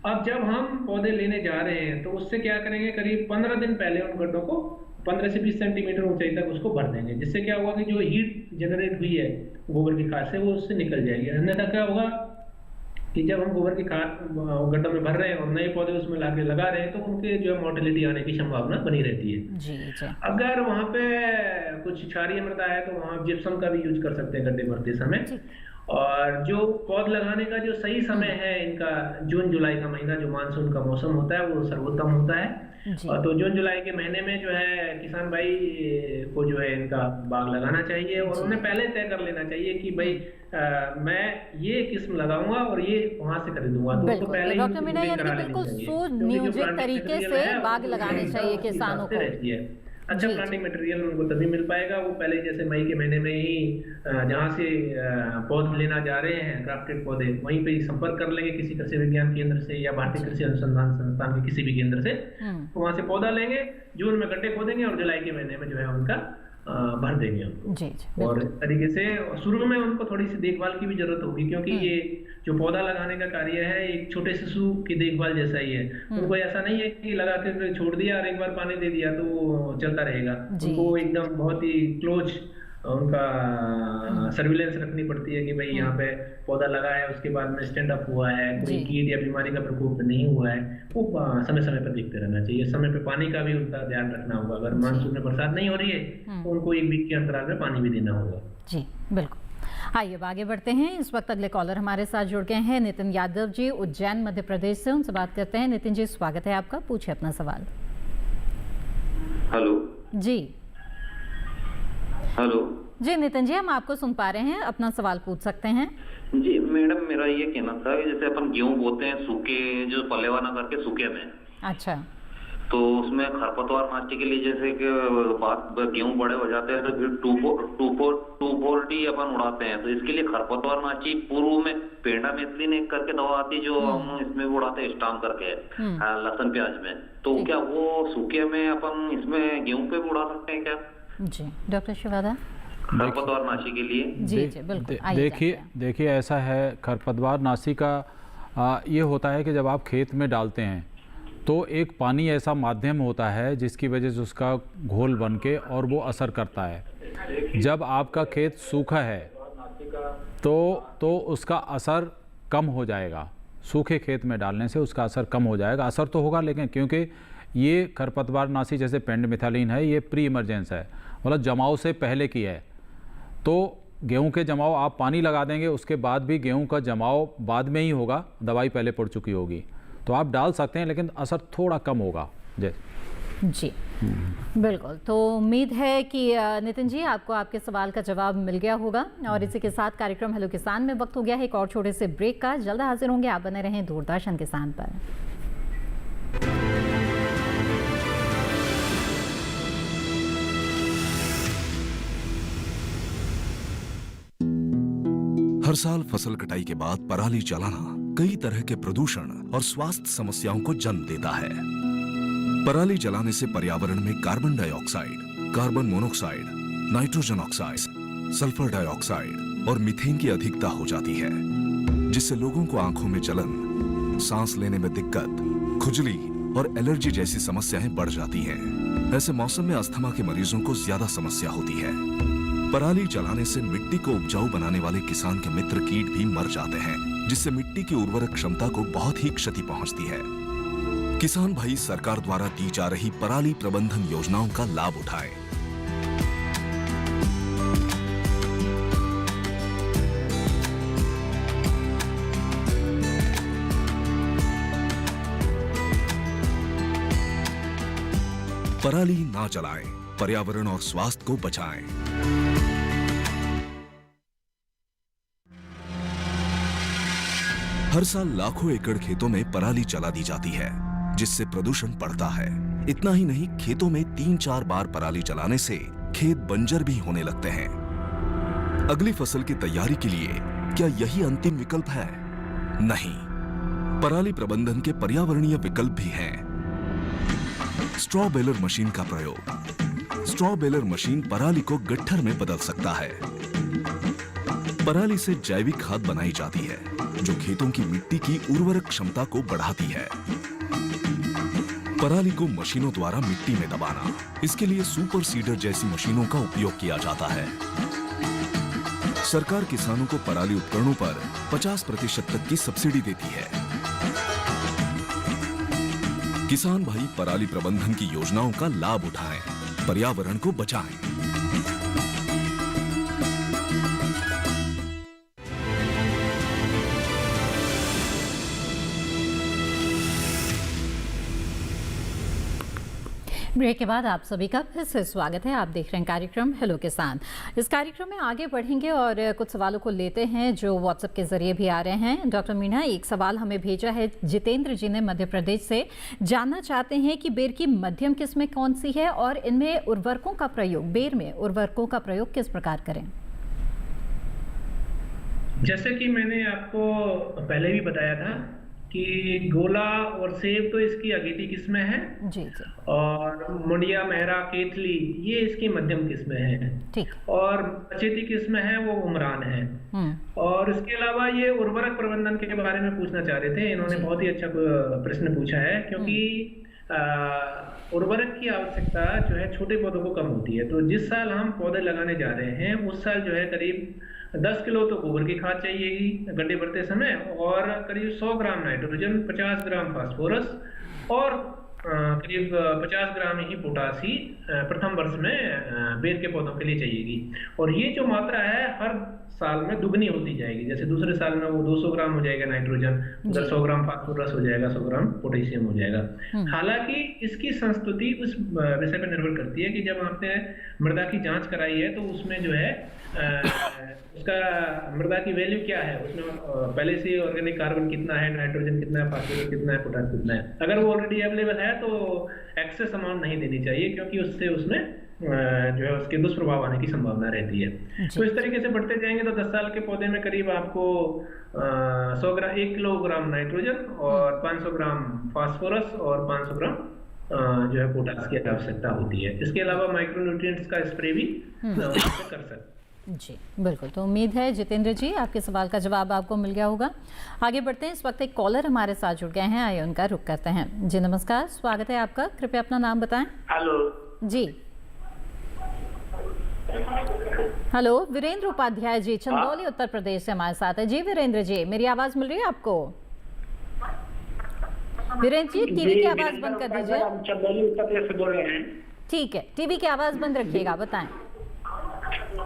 अब जब हम पौधे लेने जा रहे हैं तो उससे क्या करेंगे, करीब 15 दिन पहले उन गड्ढों को 15 से 20 सेंटीमीटर ऊंचाई तक उसको भर देंगे, जिससे क्या होगा कि जो हीट जनरेट हुई है गोबर की खाद से वो उससे निकल जाएगी। अन्यथा क्या होगा कि जब हम गोबर की खाद गड्ढों में भर रहे हैं और नए पौधे उसमें लाके लगा रहे हैं तो उनके जो है मोर्टेलिटी आने की संभावना बनी रहती है। जी। अगर वहाँ पे कुछ क्षारीय मृदा है तो वहाँ जिप्सम का भी यूज कर सकते हैं गड्ढे भरते समय। और जो पौध लगाने का जो सही समय है इनका जून जुलाई का महीना, जो मानसून का मौसम होता है वो सर्वोत्तम होता है। तो जून जुलाई के महीने में जो है किसान भाई को जो है इनका बाग लगाना चाहिए और उन्हें पहले तय कर लेना चाहिए कि भाई मैं ये किस्म लगाऊंगा और ये वहां से खरीदूंगा। तो उसको पहले ही डॉक्टर मीना, यानी कि बिल्कुल सुनियोजित तरीके से बाग लगाने चाहिए किसानों को। अच्छा प्लांटिंग मटेरियल उनको तभी मिल पाएगा, वो पहले जैसे मई के महीने में ही जहाँ से पौधे लेना जा रहे हैं ग्राफ्टेड पौधे वहीं पे ही संपर्क कर लेंगे किसी कृषि विज्ञान केंद्र से या भारतीय कृषि अनुसंधान संस्थान के किसी भी केंद्र से, तो वहाँ से पौधा लेंगे, जून में गड्ढे खोदेंगे और जुलाई के महीने में जो है उनका भर देंगे उनको। और इस तरीके से शुरू में उनको थोड़ी सी देखभाल की भी जरूरत होगी, क्योंकि ये जो पौधा लगाने का कार्य है एक छोटे शिशु की देखभाल जैसा ही है। उनको ऐसा नहीं है कि लगा के छोड़ दिया और एक बार पानी दे दिया तो वो चलता रहेगा। उनको एकदम बहुत ही क्लोज उनका सर्विलेंस रखनी पड़ती है कि भाई यहाँ पे पौधा लगा है, उसके बाद में स्टैंड अप हुआ है, कोई कीट या बीमारी का प्रकोप नहीं हुआ है, वो समय समय पर देखते रहना चाहिए। समय पे पानी का भी उनका ध्यान रखना होगा। अगर मानसून में बरसात नहीं हो रही है तो उनको 1 वीक के अंतराल में पानी भी देना होगा। जी बिल्कुल। आइए अब आगे बढ़ते हैं। इस वक्त अगले कॉलर हमारे साथ जुड़ गए हैं नितिन यादव जी, उज्जैन मध्य प्रदेश से। उनसे बात करते हैं। नितिन जी स्वागत है आपका, पूछिए अपना सवाल। हेलो जी। हेलो जी नितिन जी, हम आपको सुन पा रहे हैं, अपना सवाल पूछ सकते हैं। जी मैडम, मेरा ये कहना था कि जैसे अपन गेहूं बोते हैं सूखे, जो पलेवा ना करके सूखे में, अच्छा, तो उसमें खरपतवार नाशे के लिए जैसे कि बात गेहूं बड़े हो जाते हैं तो फिर 2,4-D अपन उड़ाते हैं, तो इसके लिए खरपतवार नाशी पूर्व में पेंडा मेथिलीन एक करके दवा आती है जो हम इसमें उड़ाते हैं स्टाम करके लहसुन प्याज में, तो क्या वो सूखे में अपन इसमें गेहूं पे भी उड़ा सकते हैं क्या? जी डॉक्टर शिवादा, खरपतवार नाशी के लिए। जी बिल्कुल। देखिए ऐसा है, खरपतवार नाशी का ये होता है कि जब आप खेत में डालते हैं तो एक पानी ऐसा माध्यम होता है जिसकी वजह से उसका घोल बन के और वो असर करता है। जब आपका खेत सूखा है तो उसका असर कम हो जाएगा, सूखे खेत में डालने से उसका असर कम हो जाएगा। असर तो होगा लेकिन क्योंकि ये खरपतवार नाशी जैसे पेंडमिथालिन है, ये प्री इमरजेंस है, मतलब जमाव से पहले की है। तो गेहूं के जमाव आप पानी लगा देंगे, उसके बाद भी गेहूं का जमाव बाद में ही होगा, दवाई पहले पड़ चुकी होगी, तो आप डाल सकते हैं लेकिन असर थोड़ा कम होगा। जी बिल्कुल। तो उम्मीद है कि नितिन जी आपको आपके सवाल का जवाब मिल गया होगा। और इसी के साथ कार्यक्रम हेलो किसान में वक्त हो गया है एक और छोटे से ब्रेक का। जल्द हाजिर होंगे, आप बने रहें दूरदर्शन किसान पर। हर साल फसल कटाई के बाद पराली जलाना कई तरह के प्रदूषण और स्वास्थ्य समस्याओं को जन्म देता है। पराली जलाने से पर्यावरण में carbon dioxide, carbon monoxide, nitrogen oxide, sulphur dioxide और मीथेन की अधिकता हो जाती है, जिससे लोगों को आंखों में जलन, सांस लेने में दिक्कत, खुजली और एलर्जी जैसी समस्याएं बढ़ जाती हैं। ऐसे मौसम में अस्थमा के मरीजों को ज्यादा समस्या होती है। पराली जलाने से मिट्टी को उपजाऊ बनाने वाले किसान के मित्र कीट भी मर जाते हैं, जिससे मिट्टी की उर्वरक क्षमता को बहुत ही क्षति पहुंचती है। किसान भाई सरकार द्वारा दी जा रही पराली प्रबंधन योजनाओं का लाभ उठाएं। पराली ना जलाएं, पर्यावरण और स्वास्थ्य को बचाएं। हर साल लाखों एकड़ खेतों में पराली जला दी जाती है, जिससे प्रदूषण बढ़ता है। इतना ही नहीं, खेतों में 3-4 बार पराली जलाने से खेत बंजर भी होने लगते हैं। अगली फसल की तैयारी के लिए क्या यही अंतिम विकल्प है? नहीं, पराली प्रबंधन के पर्यावरणीय विकल्प भी हैं। स्ट्रॉ बेलर मशीन का प्रयोग। स्ट्रॉ बेलर मशीन पराली को गट्ठर में बदल सकता है। पराली से जैविक खाद बनाई जाती है, जो खेतों की मिट्टी की उर्वरक क्षमता को बढ़ाती है। पराली को मशीनों द्वारा मिट्टी में दबाना, इसके लिए सुपर सीडर जैसी मशीनों का उपयोग किया जाता है। सरकार किसानों को पराली उपकरणों पर 50% तक की सब्सिडी देती है। किसान भाई पराली प्रबंधन की योजनाओं का लाभ उठाएं, पर्यावरण को बचाएं। ब्रेक के बाद आप सभी का फिर से स्वागत है। आप देख रहे हैं कार्यक्रम हेलो किसान। इस कार्यक्रम में आगे बढ़ेंगे और कुछ सवालों को लेते हैं जो व्हाट्सएप के जरिए भी आ रहे हैं। डॉक्टर मीना, एक सवाल हमें भेजा है जितेंद्र जी ने मध्य प्रदेश से। जानना चाहते हैं कि बेर की मध्यम किस्में कौन सी है और इनमें उर्वरकों का प्रयोग, बेर में उर्वरकों का प्रयोग किस प्रकार करें? जैसे कि मैंने आपको पहले भी बताया था कि गोला और सेब तो इसकी अगेती किस्में हैं जी जी, और मुंडिया, मेहरा, केतली ये इसकी मध्यम किस्में हैं। ठीक। और अचेती किस्में हैं वो उमरान है। और इसके अलावा ये उर्वरक प्रबंधन के बारे में पूछना चाह रहे थे। इन्होंने बहुत ही अच्छा प्रश्न पूछा है, क्योंकि उर्वरक की आवश्यकता जो है छोटे पौधों को कम होती है। तो जिस साल हम पौधे लगाने जा रहे हैं उस साल जो है करीब 10 किलो तो गोबर की खाद चाहिएगी गड्ढे भरते समय, और करीब 100 ग्राम नाइट्रोजन, 50 ग्राम फास्फोरस और करीब 50 ग्राम ही पोटासी प्रथम वर्ष में बेर के पौधों के लिए चाहिएगी। और ये जो मात्रा है हर साल में दुगनी होती जाएगी। जैसे दूसरे साल में वो 200 ग्राम हो जाएगा नाइट्रोजन, उधर 100 ग्राम फास्फोरस हो जाएगा, 100 ग्राम पोटेशियम हो जाएगा। हालांकि इसकी संस्तुति उस विषय पर निर्भर करती है कि जब आपने मृदा की जांच कराई है तो उसमें जो है उसका मृदा की वैल्यू क्या है, उसमें पहले से ऑर्गेनिक कार्बन कितना है, नाइट्रोजन कितना है, फास्फोरस कितना है, पोटास कितना है। अगर वो ऑलरेडी अवेलेबल है तो एक्सेस अमाउंट नहीं देनी चाहिए, क्योंकि उससे उसमें जो है उसके दुष्प्रभाव आने की संभावना रहती है। तो इस तरीके से बढ़ते जाएंगे तो 10 साल के पौधे में करीब आपको 1 किलोग्राम नाइट्रोजन और 500 ग्राम फास्फोरस और 500 ग्राम जो है पोटास की आवश्यकता होती है। इसके अलावा माइक्रोन्यूट्रिएंट्स का स्प्रे भी कर सकते हैं। जी बिल्कुल। तो उम्मीद है जितेंद्र जी आपके सवाल का जवाब आपको मिल गया होगा। आगे बढ़ते हैं। इस वक्त एक कॉलर हमारे साथ जुड़ गए हैं, आइए उनका रुख करते हैं। जी नमस्कार, स्वागत है आपका। कृपया अपना नाम बताएं। हेलो जी। हेलो, वीरेंद्र उपाध्याय जी चंदौली उत्तर प्रदेश से हमारे साथ है। जी वीरेंद्र जी, मेरी आवाज मिल रही है आपको? वीरेंद्र जी टीवी की आवाज बंद कर दीजिए। चंदौली उत्तर प्रदेश से बोल रहे हैं। ठीक है, टीवी की आवाज बंद रखिएगा, बताएं।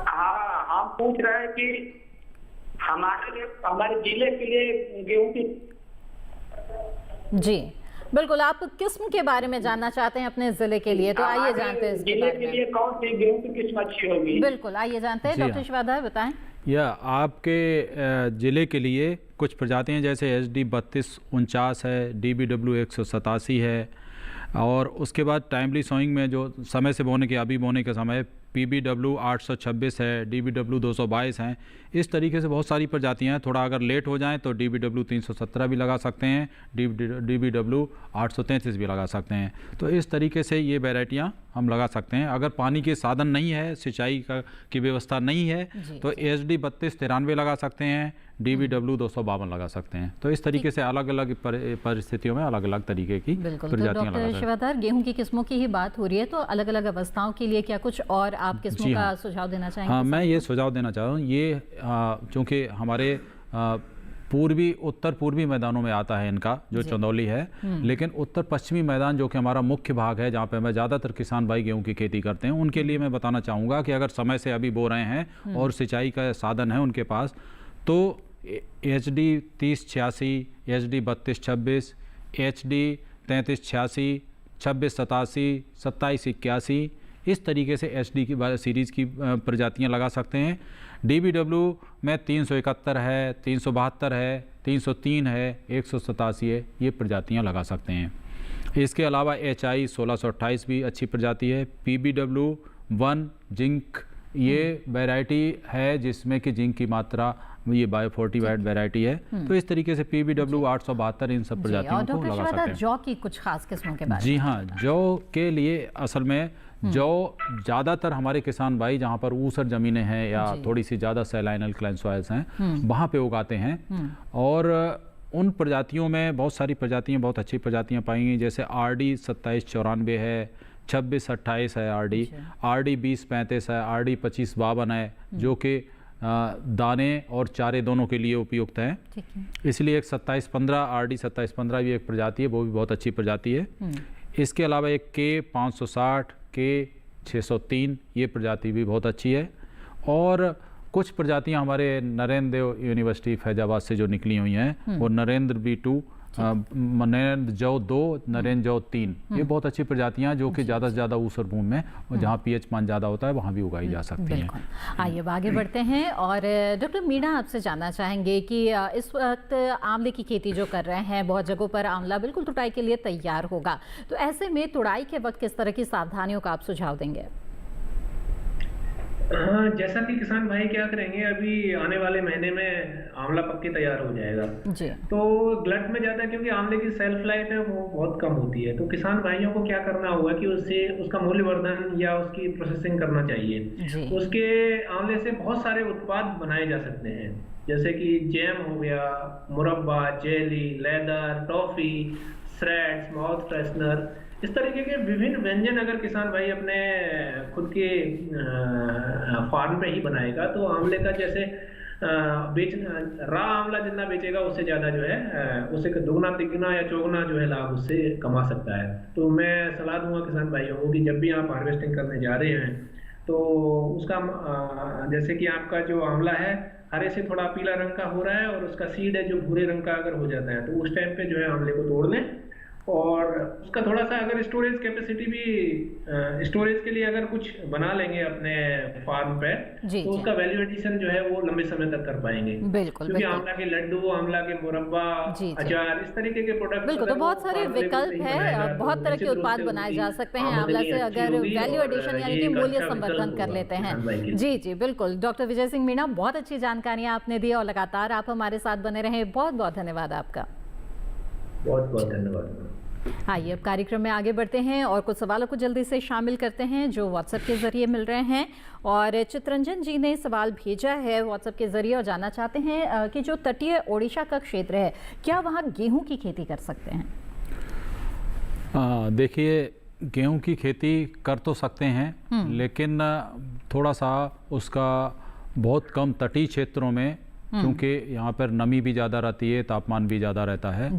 हाँ, हम पूछ रहे हैं कि हमारे जिले के लिए गेहूं की। जी बिल्कुल, आप किस्म के बारे में जानना चाहते हैं अपने जिले के लिए, तो आइए जानते हैं इसके बारे में। जिले के लिए कौन सी गेहूं की किस्म अच्छी होगी? बिल्कुल, आइए जानते हैं। डॉक्टर शिवाधर बताएं। या आपके ज़िले के लिए कुछ प्रजातियां जैसे SD 3249 है, DBW 187 है, और उसके बाद टाइमली सोइंग में जो समय से बोने के अभी बोने के समय PBW 826 है, DBW 222 हैं। इस तरीके से बहुत सारी प्रजातियां हैं। थोड़ा अगर लेट हो जाएं तो DBW 317 भी लगा सकते हैं, DBW 833 भी लगा सकते हैं। तो इस तरीके से ये वैरायटियां हम लगा सकते हैं। अगर पानी के साधन नहीं है, सिंचाई की व्यवस्था नहीं है, तो SD 3293 लगा सकते हैं, DBW 252 लगा सकते हैं। तो इस तरीके से अलग अलग परिस्थितियों में अलग अलग तरीके की प्रजातियां लगा सकते हैं। शिवाधर, गेहूं की किस्मों की ही बात हो रही है, तो अलग अलग अवस्थाओं के लिए क्या कुछ और आप किस्मों का सुझाव देना चाहेंगे? हाँ, मैं ये सुझाव देना चाह रहा हूँ। ये चूँकि हमारे उत्तर पूर्वी मैदानों में आता है इनका जो चंदौली है, लेकिन उत्तर पश्चिमी मैदान जो कि हमारा मुख्य भाग है, जहाँ पे मैं ज़्यादातर किसान भाई गेहूं की खेती करते हैं, उनके लिए मैं बताना चाहूँगा कि अगर समय से अभी बो रहे हैं और सिंचाई का साधन है उनके पास, तो HD 3086, HD 3226, HD 3386, 2687, 2781, इस तरीके से HD की सीरीज़ की प्रजातियां लगा सकते हैं। DBW में 371 है, 372 है, 303 है, 187 है, ये प्रजातियां लगा सकते हैं। इसके अलावा HI 1628 भी अच्छी प्रजाति है। PBW 1 जिंक, ये वैरायटी है जिसमें कि जिंक की मात्रा ये बायोफोर्टिवाइड वैरायटी है। तो इस तरीके से PBW 872 इन सब प्रजातियों को लगा सकते हैं। जौ की कुछ खास किस्मों के बारे में? जी हाँ, जौ के लिए असल में जौ ज़्यादातर हमारे किसान भाई जहाँ पर ऊसर ज़मीनें हैं या थोड़ी सी ज़्यादा सैलाइन अल्कलाइन सॉइल्स हैं वहाँ पे उगाते हैं। और उन प्रजातियों में बहुत सारी प्रजातियाँ, बहुत अच्छी प्रजातियाँ पाई गई, जैसे RD 2794 है, 2628 है RD 2035 है, RD 2552 है, जो कि दाने और चारे दोनों के लिए उपयुक्त हैं। इसलिए एक 2715 RD 2715 भी एक प्रजाति है, वो भी बहुत अच्छी प्रजाति है। इसके अलावा एक K560, K603 ये प्रजाति भी बहुत अच्छी है। और कुछ प्रजातियां हमारे नरेंद्र देव यूनिवर्सिटी फैजाबाद से जो निकली हुई हैं वो नरेंद्र B2, नरेंद्र जौ 2, नरेंद्र जौ 3, ये बहुत अच्छी प्रजातियां जो कि ज़्यादा से ज़्यादा ऊसर भूमि में और जहाँ pH मान ज़्यादा होता है वहाँ भी उगाई जा सकती हैं। आइए अब आगे बढ़ते हैं और डॉक्टर मीणा आपसे जानना चाहेंगे कि इस वक्त आंवले की खेती जो कर रहे हैं, बहुत जगहों पर आंवला बिल्कुल तुड़ाई के लिए तैयार होगा, तो ऐसे में तुड़ाई के वक्त किस तरह की सावधानियों का आप सुझाव देंगे? हाँ, जैसा कि किसान भाई क्या करेंगे, अभी आने वाले महीने में आंवला पक के तैयार हो जाएगा जी। तो ग्लट में जाता है क्योंकि आंवले की सेल्फ लाइफ है वो बहुत कम होती है। तो किसान भाइयों को क्या करना होगा कि उससे उसका मूल्यवर्धन या उसकी प्रोसेसिंग करना चाहिए। उसके आंवले से बहुत सारे उत्पाद बनाए जा सकते हैं, जैसे कि जैम हो गया, मुरब्बा, jelly, leather, toffee, shreds, mouth freshener, इस तरीके के विभिन्न व्यंजन अगर किसान भाई अपने खुद के फार्म पे ही बनाएगा तो आंवले का जैसे रा आंवला जितना बेचेगा उससे ज़्यादा जो है उससे दुगना तिगुना या चौगुना जो है लाभ उससे कमा सकता है। तो मैं सलाह दूंगा किसान भाइयों को कि जब भी आप हार्वेस्टिंग करने जा रहे हैं तो उसका जैसे कि आपका जो आंवला है हरे से थोड़ा पीला रंग का हो रहा है और उसका सीड है जो भूरे रंग का अगर हो जाता है तो उस टाइम पे जो है आंवले को तोड़ लें। और उसका थोड़ा सा अगर स्टोरेज कैपेसिटी भी स्टोरेज के लिए अगर कुछ बना लेंगे अपने फार्म पे तो उसका वैल्यू एडिशन जो है वो लंबे समय तक कर पाएंगे। बिल्कुल, क्योंकि आंवला के लड्डू, आंवला के मुरब्बा, अचार, इस तरीके के प्रोडक्ट बिल्कुल, तो बहुत सारे विकल्प है, बहुत तरह के उत्पाद बनाए जा सकते हैं आंवला से अगर वैल्यू एडिशन यानी कि मूल्य संवर्धन कर लेते हैं। जी जी बिल्कुल। डॉक्टर विजय सिंह मीणा, बहुत अच्छी जानकारियां आपने दी और लगातार आप हमारे साथ बने रहे, बहुत बहुत धन्यवाद आपका। बहुत बहुत धन्यवाद। आइए अब कार्यक्रम में आगे बढ़ते हैं और कुछ सवालों को जल्दी से शामिल करते हैं जो व्हाट्सएप के जरिए मिल रहे हैं। और चित्रंजन जी ने सवाल भेजा है व्हाट्सएप के जरिए और जानना चाहते हैं कि जो तटीय ओडिशा का क्षेत्र है क्या वहाँ गेहूं की खेती कर सकते हैं? देखिए, गेहूं की खेती कर तो सकते हैं लेकिन थोड़ा सा उसका बहुत कम तटीय क्षेत्रों में, क्योंकि यहाँ पर नमी भी ज़्यादा रहती है, तापमान भी ज़्यादा रहता है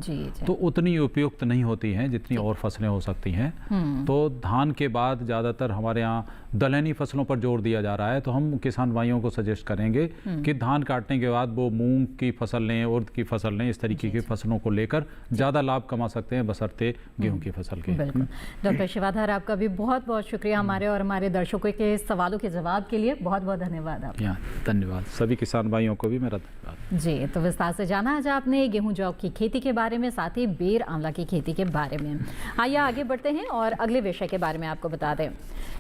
तो उतनी उपयुक्त नहीं होती हैं जितनी और फसलें हो सकती हैं। तो धान के बाद ज़्यादातर हमारे यहाँ दलहनी फसलों पर जोर दिया जा रहा है। तो हम किसान भाइयों को सजेस्ट करेंगे कि धान काटने के बाद वो मूंग की फसल लें, उर्द की फसल लें, इस तरीके की फसलों को लेकर ज़्यादा लाभ कमा सकते हैं बशर्ते गेहूँ की फसल के। डॉक्टर शिवाधर, आपका भी बहुत बहुत शुक्रिया हमारे और हमारे दर्शकों के सवालों के जवाब के लिए। बहुत बहुत धन्यवाद आपका। धन्यवाद सभी किसान भाइयों को भी मेरा धन्यवाद। जी, तो विस्तार से जाना आज आपने गेहूं जौ की खेती के बारे में, साथ ही बेर आंवला की खेती के बारे में। आइए आगे बढ़ते हैं और अगले विषय के बारे में आपको बता दें।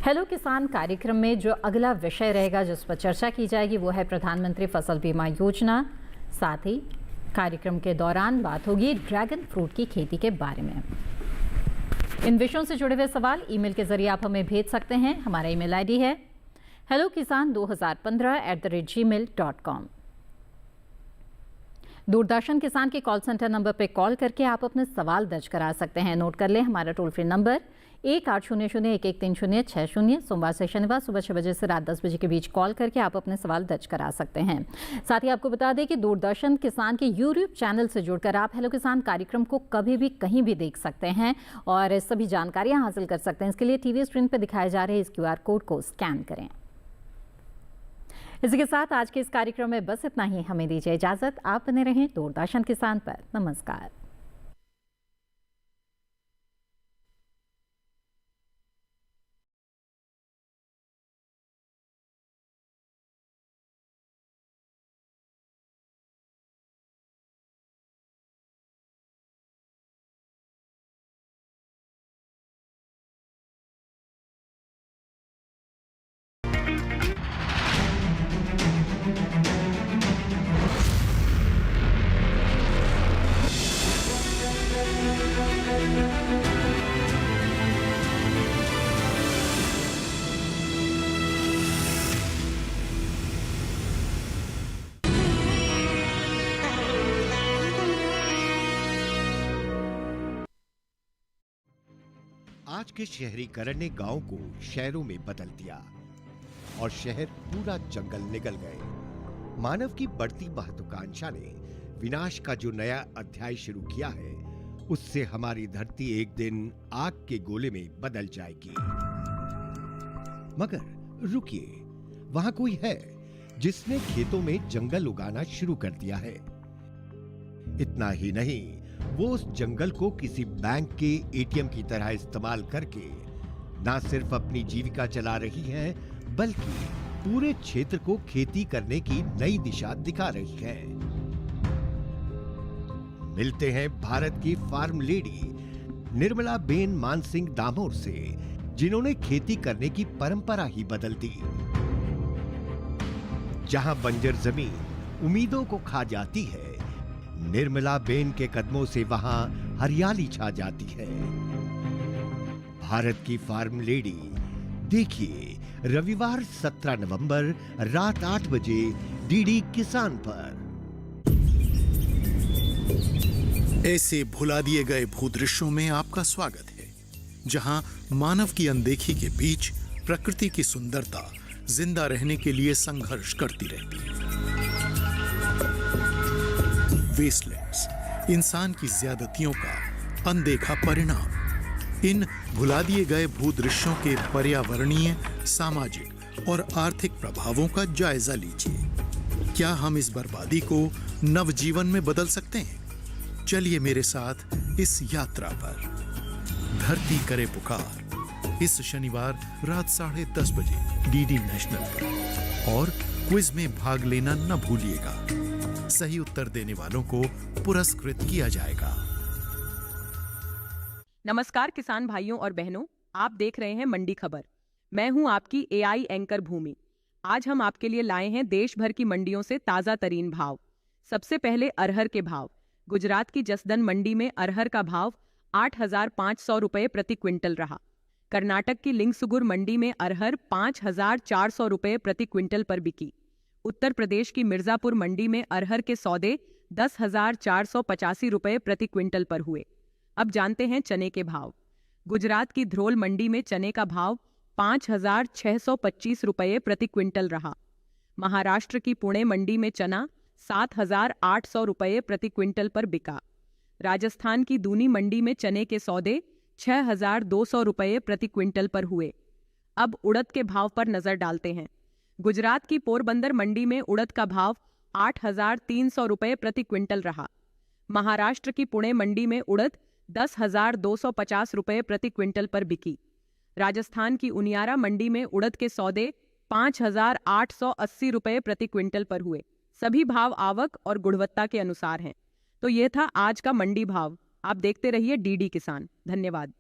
हेलो किसान कार्यक्रम में जो अगला विषय रहेगा जिस पर चर्चा की जाएगी वो है प्रधानमंत्री फसल बीमा योजना। साथ ही कार्यक्रम के दौरान बात होगी ड्रैगन फ्रूट की खेती के बारे में। इन विषयों से जुड़े हुए सवाल ईमेल के जरिए आप हमें भेज सकते हैं। हमारा ईमेल आईडी है hellokisan2015@gmail.com। दूरदर्शन किसान के कॉल सेंटर नंबर पर कॉल करके आप अपने सवाल दर्ज करा सकते हैं। नोट कर लें हमारा टोल फ्री नंबर 1800-113060। सोमवार से शनिवार सुबह 6 बजे से रात 10 बजे के बीच कॉल करके आप अपने सवाल दर्ज करा सकते हैं। साथ ही आपको बता दें कि दूरदर्शन किसान के यूट्यूब चैनल से जुड़कर आप हेलो किसान कार्यक्रम को कभी भी कहीं भी देख सकते हैं और सभी जानकारियां हासिल कर सकते हैं। इसके लिए टीवी स्क्रीन पर दिखाए जा रहे इस QR कोड को स्कैन करें। इसी के साथ आज के इस कार्यक्रम में बस इतना ही। हमें दीजिए इजाजत। आप बने रहें दूरदर्शन किसान पर। नमस्कार। आज के शहरीकरण ने गांव को शहरों में बदल दिया और शहर पूरा जंगल निकल गए। मानव की बढ़ती महत्वाकांक्षा ने विनाश का जो नया अध्याय शुरू किया है, उससे हमारी धरती एक दिन आग के गोले में बदल जाएगी। मगर रुकिए, वहां कोई है जिसने खेतों में जंगल उगाना शुरू कर दिया है। इतना ही नहीं, वो उस जंगल को किसी बैंक के एटीएम की तरह इस्तेमाल करके ना सिर्फ अपनी जीविका चला रही है, बल्कि पूरे क्षेत्र को खेती करने की नई दिशा दिखा रही है। मिलते हैं भारत की फार्म लेडी निर्मला बेन मानसिंह दामोर से, जिन्होंने खेती करने की परंपरा ही बदल दी। जहां बंजर जमीन उम्मीदों को खा जाती है, निर्मला बेन के कदमों से वहां हरियाली छा जाती है। भारत की फार्म लेडी देखिए रविवार 17 नवंबर रात 8 बजे डीडी किसान पर। ऐसे भुला दिए गए भूदृश्यों में आपका स्वागत है, जहां मानव की अनदेखी के बीच प्रकृति की सुंदरता जिंदा रहने के लिए संघर्ष करती रहती है। वेस्टलैंड्स, इंसान की ज्यादतियों का अनदेखा परिणाम। इन भुला दिए गए भूदृश्यों के पर्यावरणीय, सामाजिक और आर्थिक प्रभावों का जायजा लीजिए। क्या हम इस बर्बादी को नवजीवन में बदल सकते हैं? चलिए मेरे साथ इस यात्रा पर। धरती करे पुकार, इस शनिवार रात 10:30 बजे डीडी नेशनल पर। और क्विज में भाग लेना न भूलिएगा। सही उत्तर देने वालों को पुरस्कृत किया जाएगा। नमस्कार किसान भाइयों और बहनों, आप देख रहे हैं मंडी खबर। मैं हूं आपकी एआई एंकर भूमि। आज हम आपके लिए लाए हैं देश भर की मंडियों से ताजा तरीन भाव। सबसे पहले अरहर के भाव। गुजरात की जसदन मंडी में अरहर का भाव 8,500 रुपये प्रति क्विंटल रहा। कर्नाटक की लिंगसुगुर मंडी में अरहर 5,400 रुपये प्रति क्विंटल पर बिकी। उत्तर प्रदेश की मिर्जापुर मंडी में अरहर के सौदे 10,485 रुपये प्रति क्विंटल पर हुए। अब जानते हैं चने के भाव। गुजरात की ध्रोल मंडी में चने का भाव 5,625 रुपये प्रति क्विंटल रहा। महाराष्ट्र की पुणे मंडी में चना 7,800 रुपये प्रति क्विंटल पर बिका। राजस्थान की दूनी मंडी में चने के सौदे 6,200 रुपये प्रति क्विंटल पर हुए। अब उड़द के भाव पर नजर डालते हैं। गुजरात की पोरबंदर मंडी में उड़द का भाव 8,300 रुपये प्रति क्विंटल रहा। महाराष्ट्र की पुणे मंडी में उड़द 10,250 रुपये प्रति क्विंटल पर बिकी। राजस्थान की उनियारा मंडी में उड़द के सौदे 5,880 रुपये प्रति क्विंटल पर हुए। सभी भाव आवक और गुणवत्ता के अनुसार हैं। तो ये था आज का मंडी भाव। आप देखते रहिए डीडी किसान। धन्यवाद।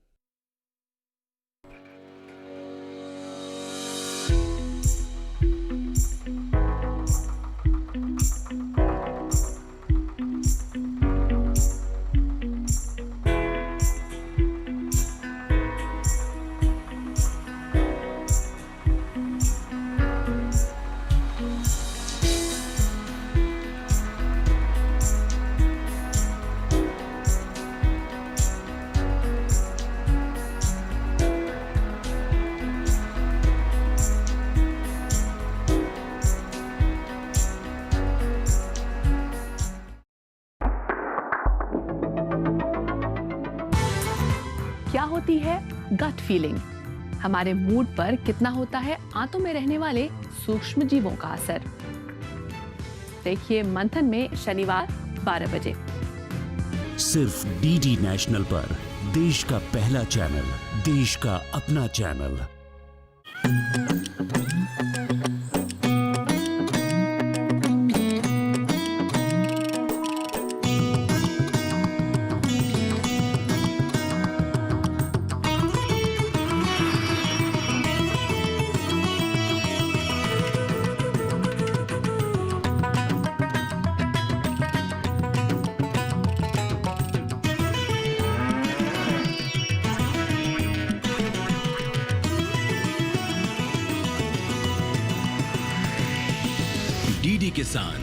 क्या होती है गट फीलिंग? हमारे मूड पर कितना होता है आंतों में रहने वाले सूक्ष्म जीवों का असर? देखिए मंथन में शनिवार 12 बजे सिर्फ डीडी नेशनल पर। देश का पहला चैनल, देश का अपना चैनल। डीडी किसान,